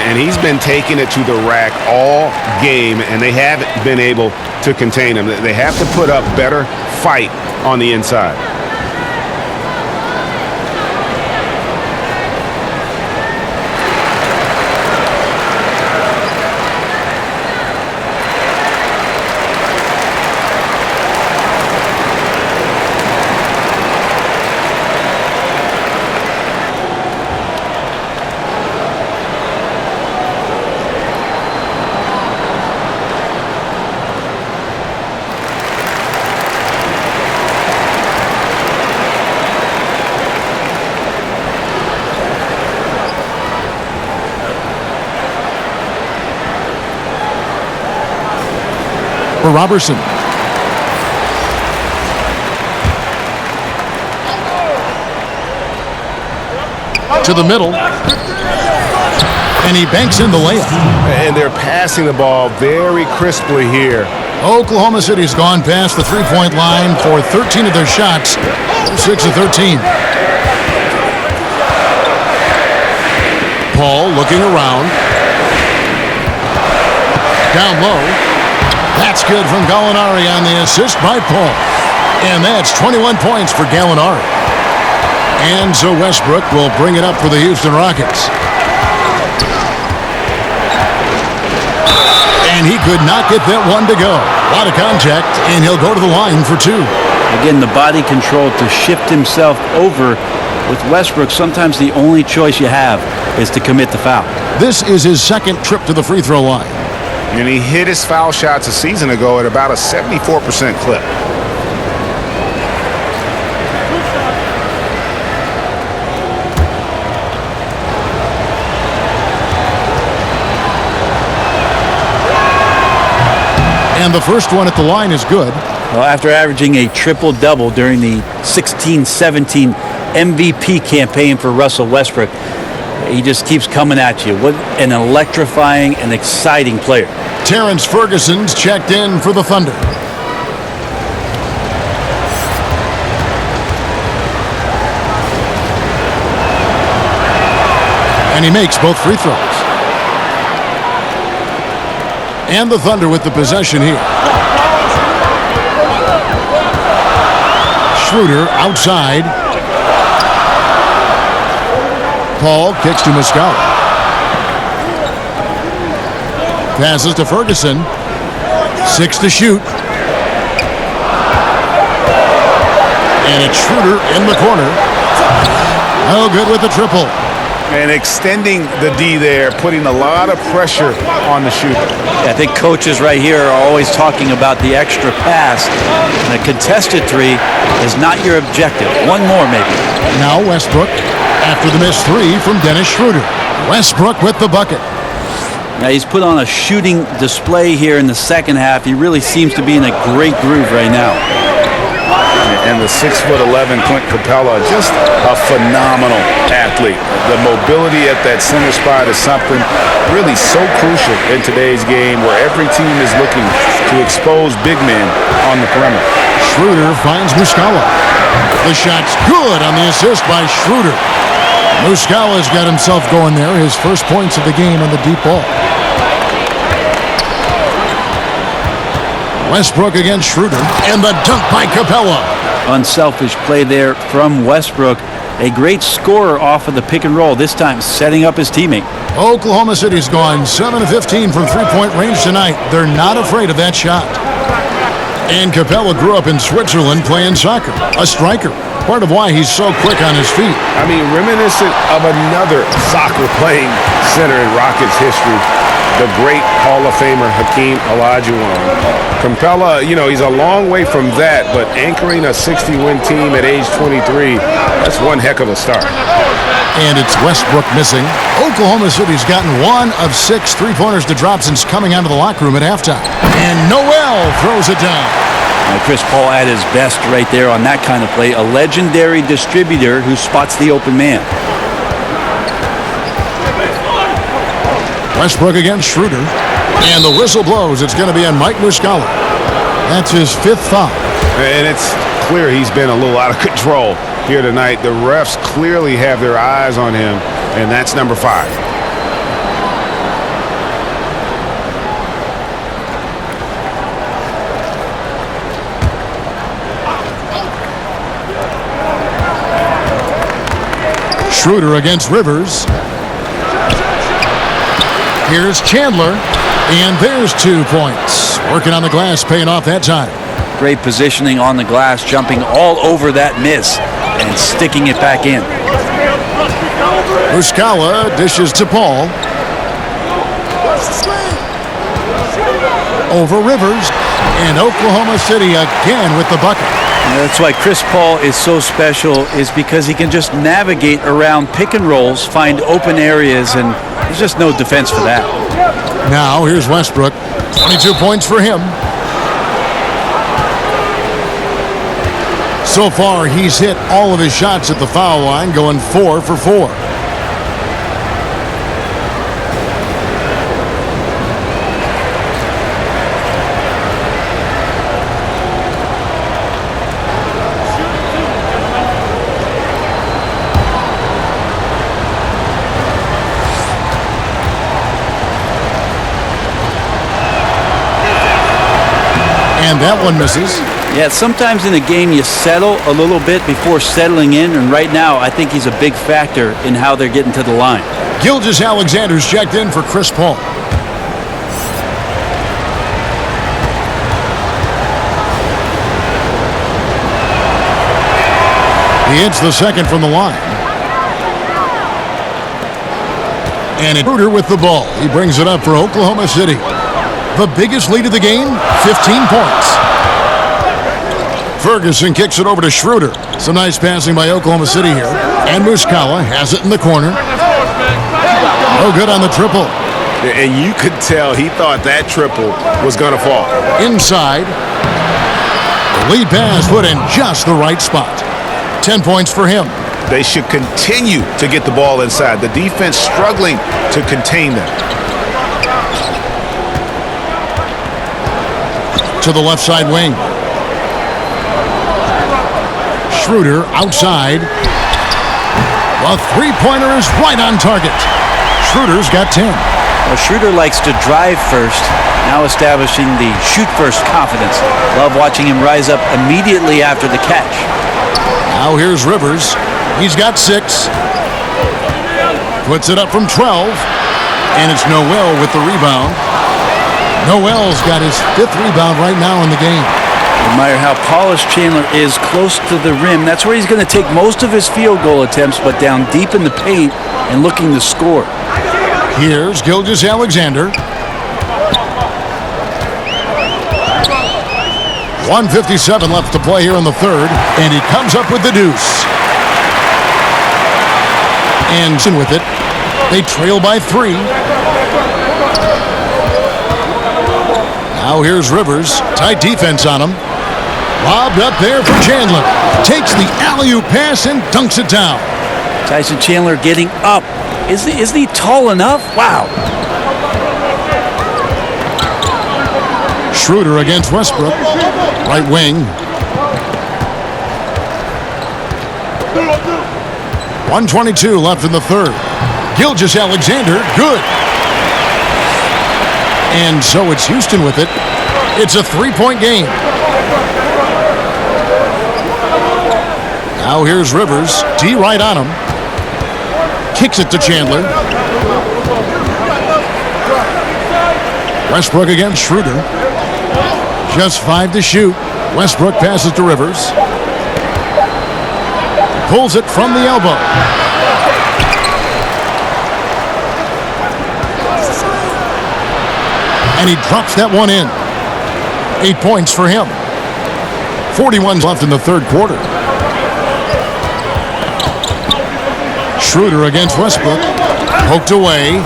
And he's been taking it to the rack all game, and they haven't been able to contain him. They have to put up better fight on the inside. For Robertson. To the middle. And he banks in the layup. And they're passing the ball very crisply here. Oklahoma City's gone past the three-point line for 13 of their shots. 6 of 13. Paul looking around. Down low. That's good from Gallinari on the assist by Paul. And that's 21 points for Gallinari. And so Westbrook will bring it up for the Houston Rockets. And he could not get that one to go. A lot of contact, and he'll go to the line for 2. Again, the body control to shift himself over. With Westbrook, sometimes the only choice you have is to commit the foul. This is his second trip to the free throw line. And he hit his foul shots a season ago at about a 74% clip. And the first one at the line is good. Well, after averaging a triple-double during the 16-17 MVP campaign for Russell Westbrook, he just keeps coming at you. What an electrifying and exciting player. Terrence Ferguson's checked in for the Thunder. And he makes both free throws. And the Thunder with the possession here. Schroeder outside. Paul kicks to Muscala. Passes to Ferguson. 6 to shoot. And it's Schroeder in the corner. No good with the triple. And extending the D there, putting a lot of pressure on the shooter. I think coaches right here are always talking about the extra pass. And a contested 3 is not your objective. One more maybe. Now Westbrook after the missed 3 from Dennis Schroeder. Westbrook with the bucket. Now he's put on a shooting display here in the second half. He really seems to be in a great groove right now. And the 6'11" Clint Capella, just a phenomenal athlete. The mobility at that center spot is something really so crucial in today's game where every team is looking to expose big men on the perimeter. Schroeder finds Muscala. The shot's good on the assist by Schroeder. Muscala's got himself going there. His first points of the game on the deep ball. Westbrook against Schroeder. And the dunk by Capella. Unselfish play there from Westbrook. A great scorer off of the pick and roll, this time setting up his teammate. Oklahoma City's gone 7 of 15 from three-point range tonight. They're not afraid of that shot. And Capella grew up in Switzerland playing soccer, a striker. Part of why he's so quick on his feet. I mean, reminiscent of another soccer-playing center in Rockets history, the great Hall of Famer Hakeem Olajuwon. Capella, he's a long way from that, but anchoring a 60-win team at age 23, that's one heck of a start. And it's Westbrook missing. Oklahoma City's gotten 1 of 6 three-pointers to drop since coming out of the locker room at halftime. And Noel throws it down. Chris Paul at his best right there on that kind of play. A legendary distributor who spots the open man. Westbrook against Schroeder. And the whistle blows. It's going to be on Mike Muscala. That's his 5th foul. And it's clear he's been a little out of control here tonight. The refs clearly have their eyes on him, and that's number 5. Schroeder against Rivers. Here's Chandler, and there's 2 points. Working on the glass, paying off that time. Great positioning on the glass, jumping all over that miss and sticking it back in. Muscala dishes to Paul. Over Rivers, and Oklahoma City again with the bucket. That's why Chris Paul is so special, is because he can just navigate around pick and rolls, find open areas, and there's just no defense for that. Now here's Westbrook. 22 points for him. So far, he's hit all of his shots at the foul line, going 4 for 4. And that one misses. Yeah, sometimes in a game you settle a little bit before settling in, and right now I think he's a big factor in how they're getting to the line. Gilgeous-Alexander's checked in for Chris Paul. He hits the second from the line. And Schroeder with the ball. He brings it up for Oklahoma City. The biggest lead of the game, 15 points. Ferguson kicks it over to Schroeder. Some nice passing by Oklahoma City here. And Muscala has it in the corner. No good on the triple. And you could tell he thought that triple was going to fall. Inside. The lead pass put in just the right spot. 10 points for him. They should continue to get the ball inside. The defense struggling to contain them. To the left side wing. Schroeder outside. A three-pointer is right on target. Schroeder's got 10. Well, Schroeder likes to drive first, now establishing the shoot-first confidence. Love watching him rise up immediately after the catch. Now here's Rivers. He's got 6. Puts it up from 12. And it's Noel with the rebound. Noel's got his 5th rebound right now in the game. Admire how polished Chandler is close to the rim. That's where he's going to take most of his field goal attempts, but down deep in the paint and looking to score. Here's Gilgeous-Alexander. 1:57 left to play here in the third, and he comes up with the deuce. And with it, they trail by 3. Now here's Rivers. Tight defense on him. Lobbed up there for Chandler. Takes the alley-oop pass and dunks it down. Tyson Chandler getting up. Isn't he tall enough? Wow. Schroeder against Westbrook. Right wing. 1:22 left in the third. Gilgeous-Alexander, good. And so it's Houston with it. It's a 3-point game. Now here's Rivers. D right on him. Kicks it to Chandler. Westbrook against Schroeder. Just 5 to shoot. Westbrook passes to Rivers. Pulls it from the elbow. And he drops that one in. 8 points for him. 41 left in the third quarter. Schroeder against Westbrook. Poked away.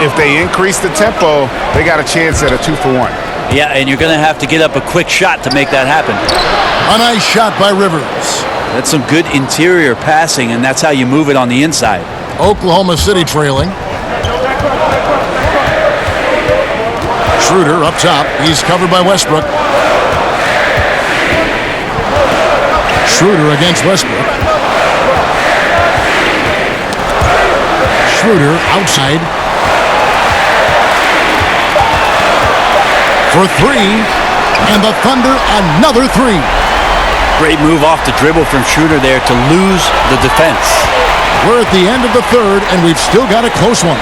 If they increase the tempo, they got a chance at a 2-for-1. Yeah, and you're going to have to get up a quick shot to make that happen. A nice shot by Rivers. That's some good interior passing, and that's how you move it on the inside. Oklahoma City trailing. Schroeder up top. He's covered by Westbrook. Schroeder against Westbrook. Schroeder outside. For 3. And the Thunder another 3. Great move off the dribble from Schroeder there to lose the defense. We're at the end of the third, and we've still got a close one.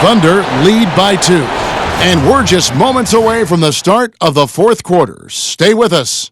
Thunder lead by 2. And we're just moments away from the start of the fourth quarter. Stay with us.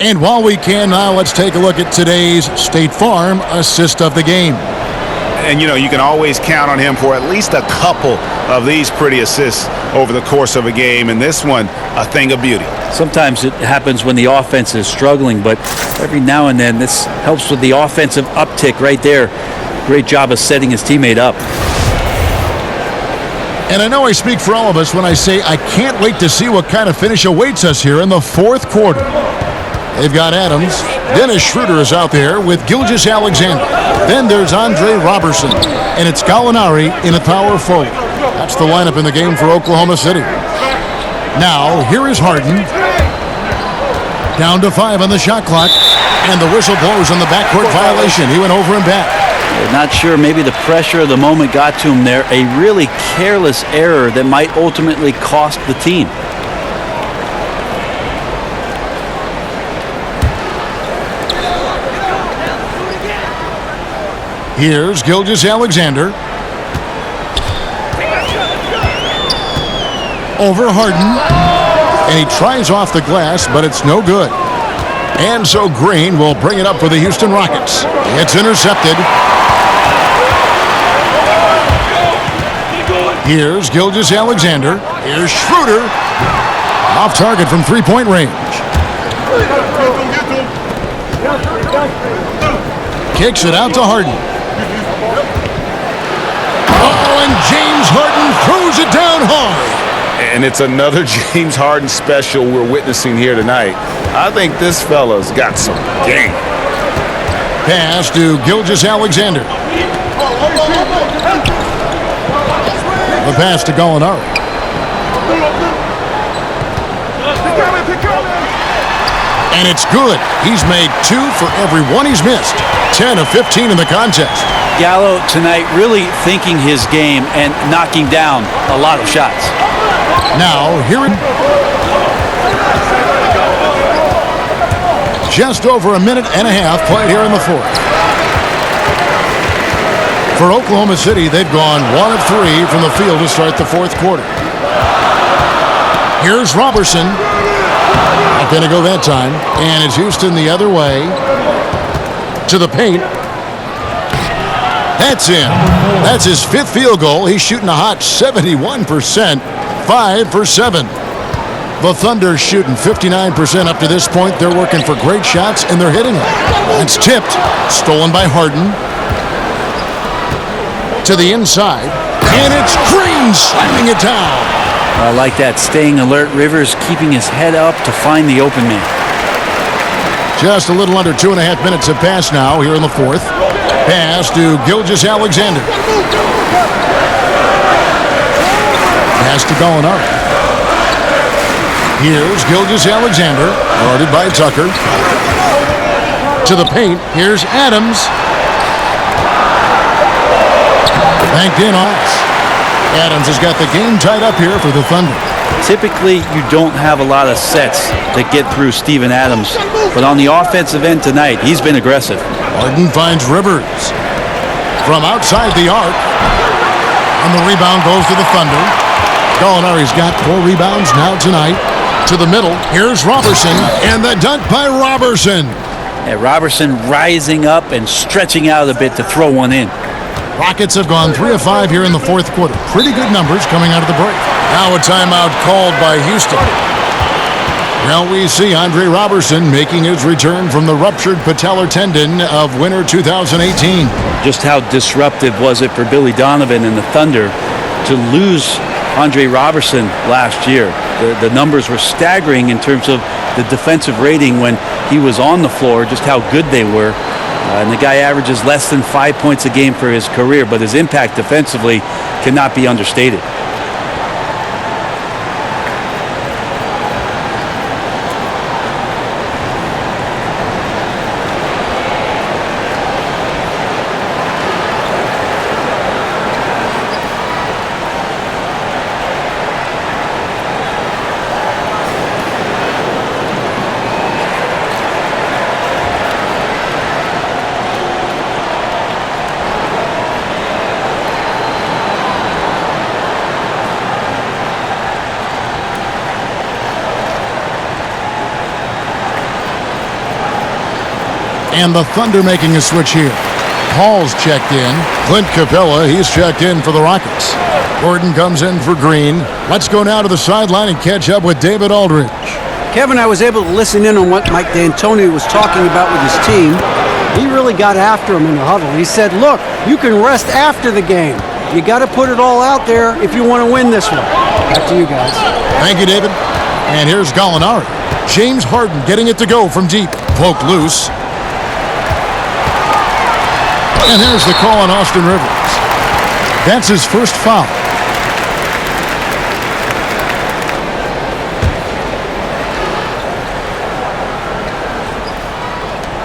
And while we can now, let's take a look at today's State Farm assist of the game. And, you can always count on him for at least a couple of these pretty assists over the course of a game. And this one, a thing of beauty. Sometimes it happens when the offense is struggling, but every now and then this helps with the offensive uptick right there. Great job of setting his teammate up. And I know I speak for all of us when I say I can't wait to see what kind of finish awaits us here in the fourth quarter. They've got Adams. Dennis Schroeder is out there with Gilgeous-Alexander. Then there's Andre Robertson. And it's Gallinari in a power forward. That's the lineup in the game for Oklahoma City. Now, here is Harden. Down to 5 on the shot clock. And the whistle blows on the backcourt violation. He went over and back. Not sure, maybe the pressure of the moment got to him there. A really careless error that might ultimately cost the team. Here's Gilgeous-Alexander. Over Harden. And he tries off the glass, but it's no good. And so Green will bring it up for the Houston Rockets. It's intercepted. Here's Gilgeous-Alexander. Here's Schroeder. Off target from three-point range. Kicks it out to Harden. Oh, and James Harden throws it down hard. And it's another James Harden special we're witnessing here tonight. I think this fella's got some game. Pass to Gilgeous-Alexander. The pass to Gallinari. And it's good. He's made 2 for every one he's missed. 10 of 15 in the contest. Gallo tonight really thinking his game and knocking down a lot of shots. Now, here in just over a minute and a half played here in the fourth. For Oklahoma City, they've gone 1 of 3 from the field to start the fourth quarter. Here's Robertson. Not going to go that time. And it's Houston the other way to the paint. That's in. That's his 5th field goal. He's shooting a hot 71%. 5 for 7. The Thunder shooting 59% up to this point. They're working for great shots, and they're hitting them. It's tipped. Stolen by Harden. To the inside. And it's Green slamming it down. I like that. Staying alert. Rivers keeping his head up to find the open man. Just a little under 2.5 minutes have passed now here in the fourth. Pass to Gilgeous-Alexander. Pass to Gallinari. Here's Gilgeous-Alexander, guarded by Tucker. To the paint, here's Adams. Banked in off. Adams has got the game tied up here for the Thunder. Typically, you don't have a lot of sets that get through Steven Adams. But on the offensive end tonight, he's been aggressive. Harden finds Rivers. From outside the arc. And the rebound goes to the Thunder. Gallinari's got 4 rebounds now tonight. To the middle, here's Robertson. And the dunk by Robertson. Yeah, Robertson rising up and stretching out a bit to throw one in. Rockets have gone 3 of 5 here in the fourth quarter. Pretty good numbers coming out of the break. Now a timeout called by Houston. Now we see Andre Robertson making his return from the ruptured patellar tendon of winter 2018. Just how disruptive was it for Billy Donovan and the Thunder to lose Andre Robertson last year? The numbers were staggering in terms of the defensive rating when he was on the floor, just how good they were. And the guy averages less than 5 points a game for his career, but his impact defensively cannot be understated. And the Thunder making a switch here. Paul's checked in. Clint Capella, he's checked in for the Rockets. Gordon comes in for Green. Let's go now to the sideline and catch up with David Aldridge. Kevin, I was able to listen in on what Mike D'Antoni was talking about with his team. He really got after him in the huddle. He said, look, you can rest after the game. You got to put it all out there if you want to win this one. Back to you guys. Thank you, David. And here's Gallinari. James Harden getting it to go from deep. Poked loose. And there's the call on Austin Rivers. That's his first foul.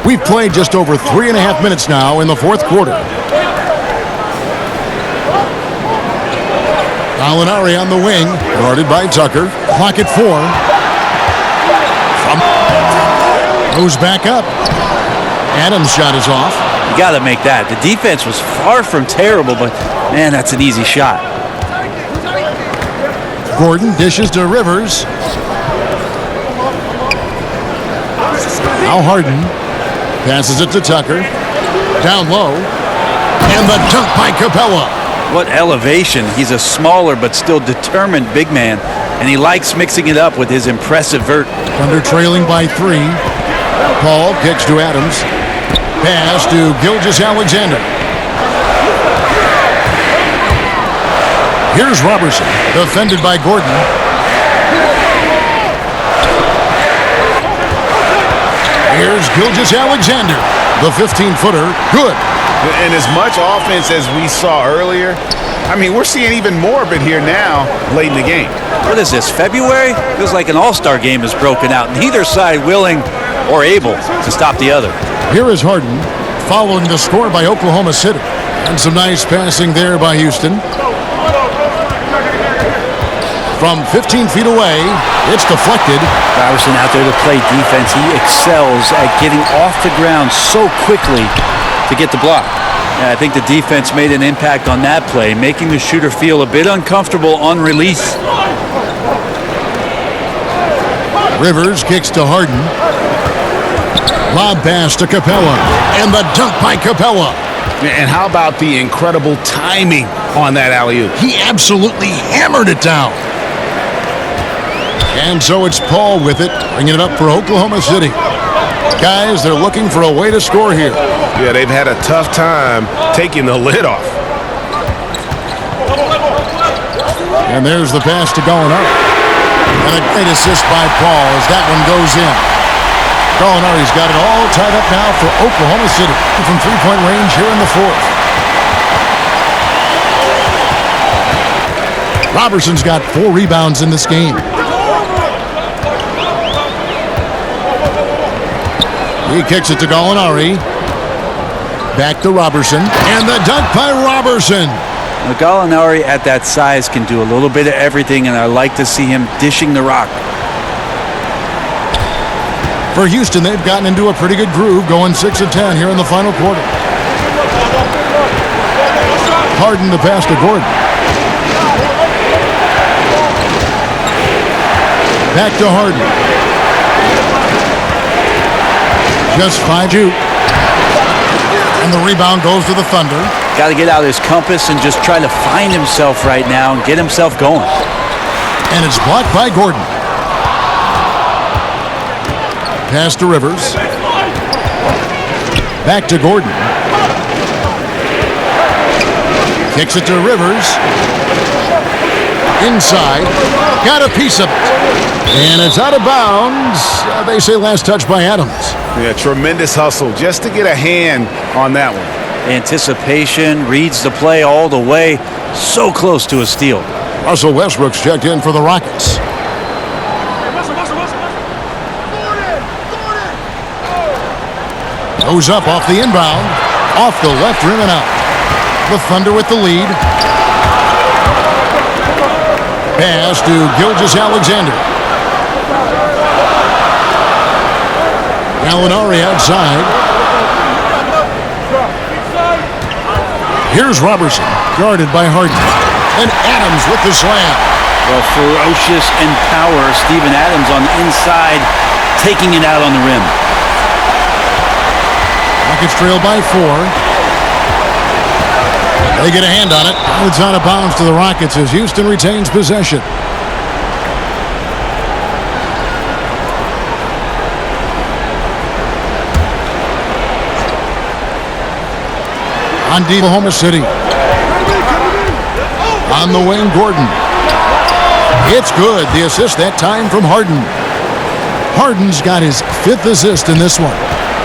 We've played just over 3.5 minutes now in the fourth quarter. Gallinari on the wing, guarded by Tucker. Clock at 4. Goes back up. Adams' shot is off. You got to make that. The defense was far from terrible, but man, that's an easy shot. Gordon dishes to Rivers. Now Harden passes it to Tucker. Down low. And the dunk by Capella. What elevation. He's a smaller but still determined big man, and he likes mixing it up with his impressive vert. Thunder trailing by 3. Paul kicks to Adams. Pass to Gilgeous-Alexander. Here's Robertson, defended by Gordon. Here's Gilgeous-Alexander, the 15-footer, good. And as much offense as we saw earlier, I mean, we're seeing even more of it here now, late in the game. What is this, February? Feels like an all-star game has broken out. Neither side willing or able to stop the other. Here is Harden, following the score by Oklahoma City. And some nice passing there by Houston. From 15 feet away, it's deflected. Robertson out there to play defense. He excels at getting off the ground so quickly to get the block. And I think the defense made an impact on that play, making the shooter feel a bit uncomfortable on release. Rivers kicks to Harden. Lob pass to Capella. And the dunk by Capella. And how about the incredible timing on that alley-oop? He absolutely hammered it down. And so it's Paul with it, bringing it up for Oklahoma City. Guys, they're looking for a way to score here. Yeah, they've had a tough time taking the lid off. And there's the pass to Gallinari. And a great assist by Paul as that one goes in. Gallinari's got it all tied up now for Oklahoma City from three-point range here in the fourth. Robertson's got 4 rebounds in this game. He kicks it to Gallinari. Back to Robertson. And the dunk by Robertson. Now, Gallinari at that size can do a little bit of everything, and I like to see him dishing the rock. For Houston, they've gotten into a pretty good groove, going 6 of 10 here in the final quarter. Harden the pass to Gordon. Back to Harden. Just 5-2. And the rebound goes to the Thunder. Got to get out of his compass and just try to find himself right now and get himself going. And it's blocked by Gordon. Pass to Rivers. Back to Gordon. Kicks it to Rivers. Inside. Got a piece of it. And it's out of bounds. They say last touch by Adams. Yeah, tremendous hustle just to get a hand on that one. Anticipation, reads the play all the way. So close to a steal. Russell Westbrook's checked in for the Rockets. Goes up off the inbound. Off the left rim and out. The Thunder with the lead. Pass to Gilgeous-Alexander. Gallinari outside. Here's Robertson, guarded by Harden. And Adams with the slam. Well, ferocious in power. Steven Adams on the inside, taking it out on the rim. Rockets trail by 4. They get a hand on it. It's out of bounds to the Rockets as Houston retains possession. On Oklahoma City. On the wing, Gordon. It's good. The assist that time from Harden. Harden's got his 5th assist in this one.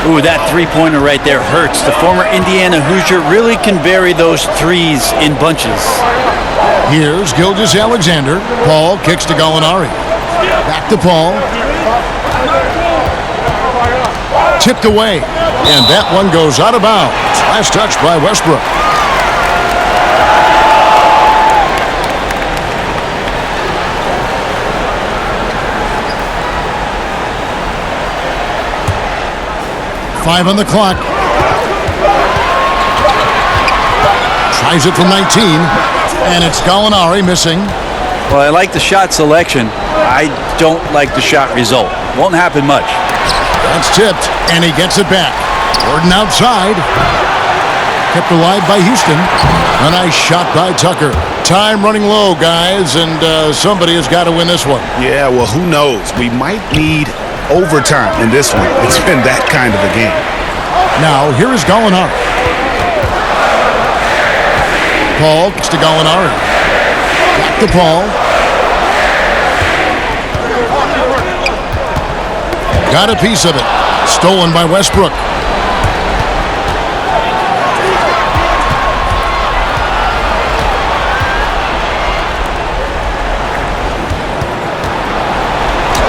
Ooh, that three-pointer right there hurts. The former Indiana Hoosier really can bury those threes in bunches. Here's Gilgeous-Alexander. Paul kicks to Gallinari. Back to Paul. Tipped away. And that one goes out of bounds. Last touch by Westbrook. Five on the clock. Tries it from 19, and it's Gallinari missing. Well, I like the shot selection. I don't like the shot result. Won't happen much. That's tipped, and he gets it back. Gordon outside. Kept alive by Houston. A nice shot by Tucker. Time running low, guys, and somebody has got to win this one. Yeah, well, who knows? We might need overtime in this one. It's been that kind of a game. Now, here is Gallinari. Paul gets to Gallinari. Back to Paul. Got a piece of it. Stolen by Westbrook.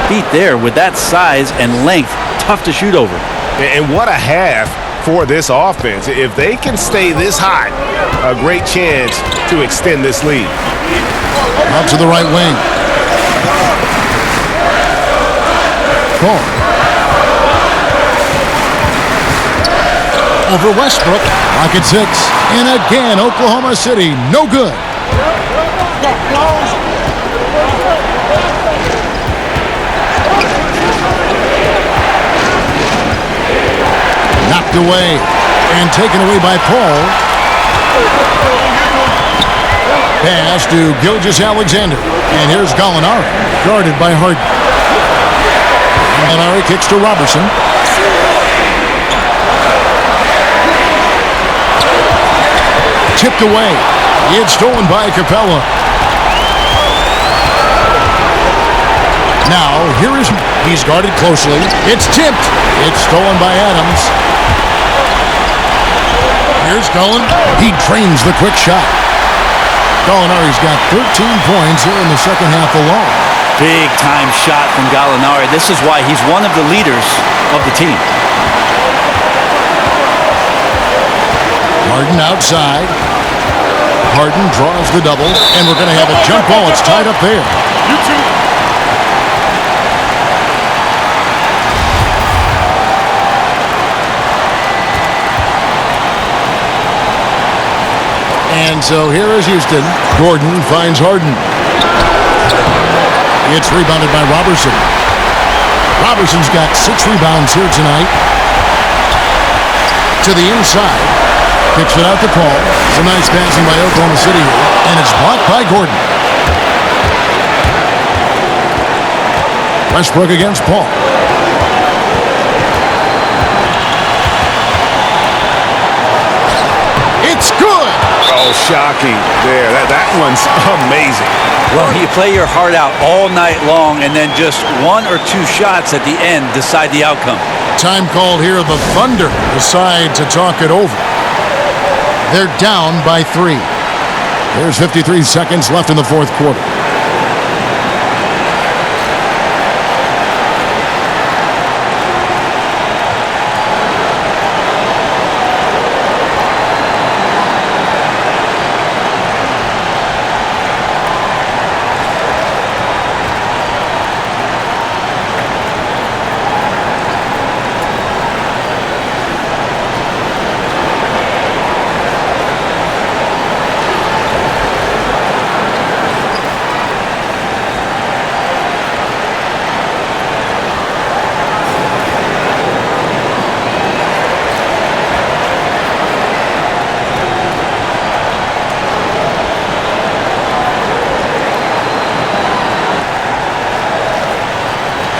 Beat there with that size and length. Tough to shoot over. And what a half for this offense. If they can stay this hot, a great chance to extend this lead. Out to the right wing. Paul. Over Westbrook. Rocket 6. And again, Oklahoma City, no good. Knocked away and taken away by Paul. Pass to Gilgeous-Alexander. And here's Gallinari, guarded by Harden. Gallinari kicks to Robertson. Tipped away. It's stolen by Capella. Now, here is, he's guarded closely. It's tipped. It's stolen by Adams. Here's Cullen. He trains the quick shot. Gallinari's got 13 points here in the second half alone. Big time shot from Gallinari. This is why he's one of the leaders of the team. Harden outside. Harden draws the double, and we're going to have a jump ball. It's tied up there. And so here is Houston. Gordon finds Harden. It's rebounded by Robertson. Robertson's got 6 rebounds here tonight. To the inside. Kicks it out to Paul. Some nice passing by Oklahoma City here. And it's blocked by Gordon. Westbrook against Paul. It's good. Oh, shocking there. That one's amazing. Well, you play your heart out all night long, and then just 1 or 2 shots at the end decide the outcome. Time called here. The Thunder decide to talk it over. They're down by 3. There's 53 seconds left in the fourth quarter.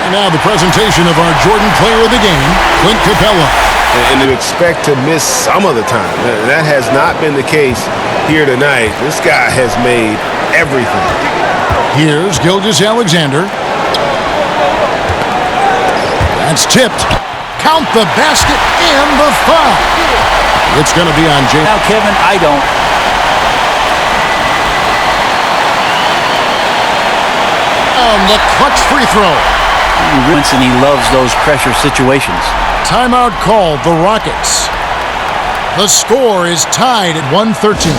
Now the presentation of our Jordan Player of the Game, Clint Capella. And to expect to miss some of the time. That has not been the case here tonight. This guy has made everything. Here's Gilgeous-Alexander. That's tipped. Count the basket and the foul. It's going to be on Jay. Now, Kevin, I don't. On the clutch free throw. And he loves those pressure situations. Timeout called, the Rockets. The score is tied at 113.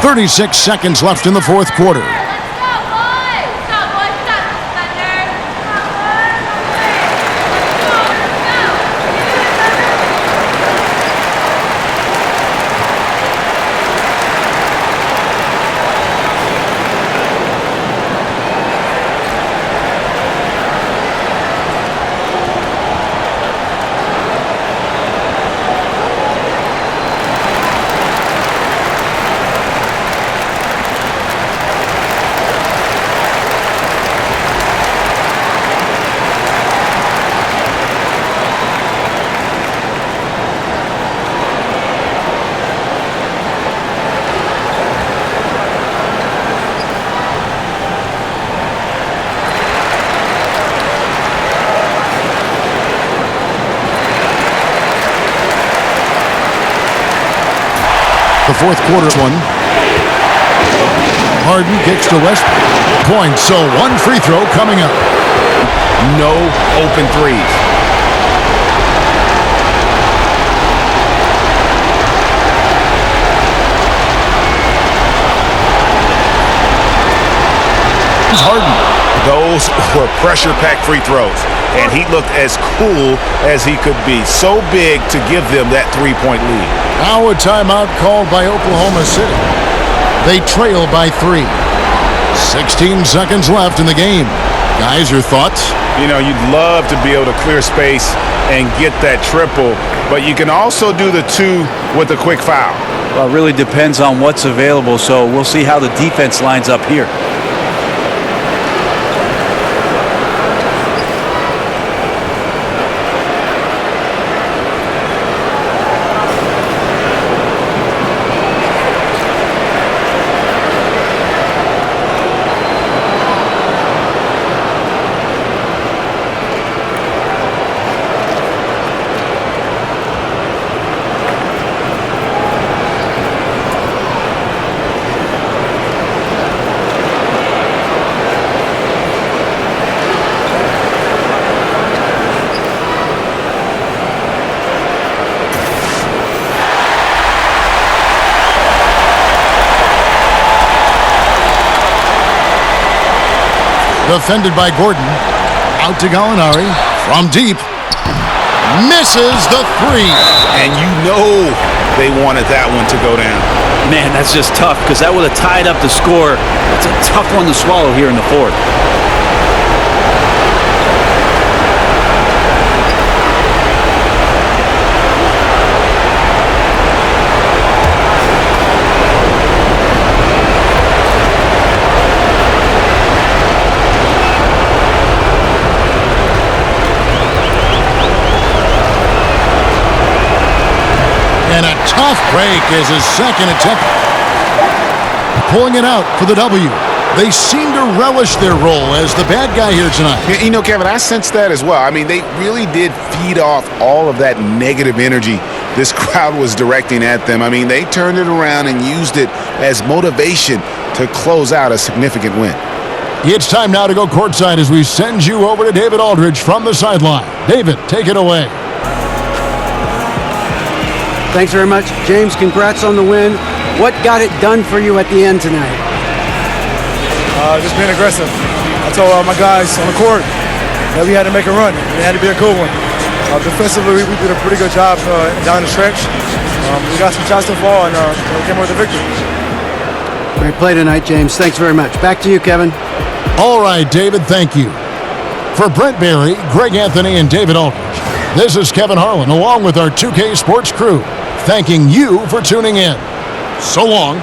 36 seconds left in the fourth quarter. The fourth quarter's one. Harden kicks to Westbrook. Point, so 1 free throw coming up. No open threes. Harden. Those were pressure-packed free throws, and he looked as cool as he could be. So big to give them that 3-point lead. Now a timeout called by Oklahoma City. They trail by 3. 16 seconds left in the game. Guys, your thoughts? You know, you'd love to be able to clear space and get that triple, but you can also do the 2 with a quick foul. Well, it really depends on what's available, so we'll see how the defense lines up here. Defended by Gordon. Out to Gallinari. From deep. Misses the three. And you know they wanted that one to go down. Man, that's just tough because that would have tied up the score. It's a tough one to swallow here in the fourth. And a tough break is his second attempt. Pulling it out for the W. They seem to relish their role as the bad guy here tonight. You know, Kevin, I sense that as well. I mean, they really did feed off all of that negative energy this crowd was directing at them. I mean, they turned it around and used it as motivation to close out a significant win. It's time now to go courtside as we send you over to David Aldridge from the sideline. David, take it away. Thanks very much. James, congrats on the win. What got it done for you at the end tonight? Just being aggressive. I told my guys on the court that we had to make a run. It had to be a good one. Defensively, we did a pretty good job down the stretch. We got some shots to fall, and we came with the victory. Great play tonight, James. Thanks very much. Back to you, Kevin. All right, David, thank you. For Brent Barry, Greg Anthony, and David Aldridge, this is Kevin Harlan along with our 2K Sports crew, thanking you for tuning in. So long.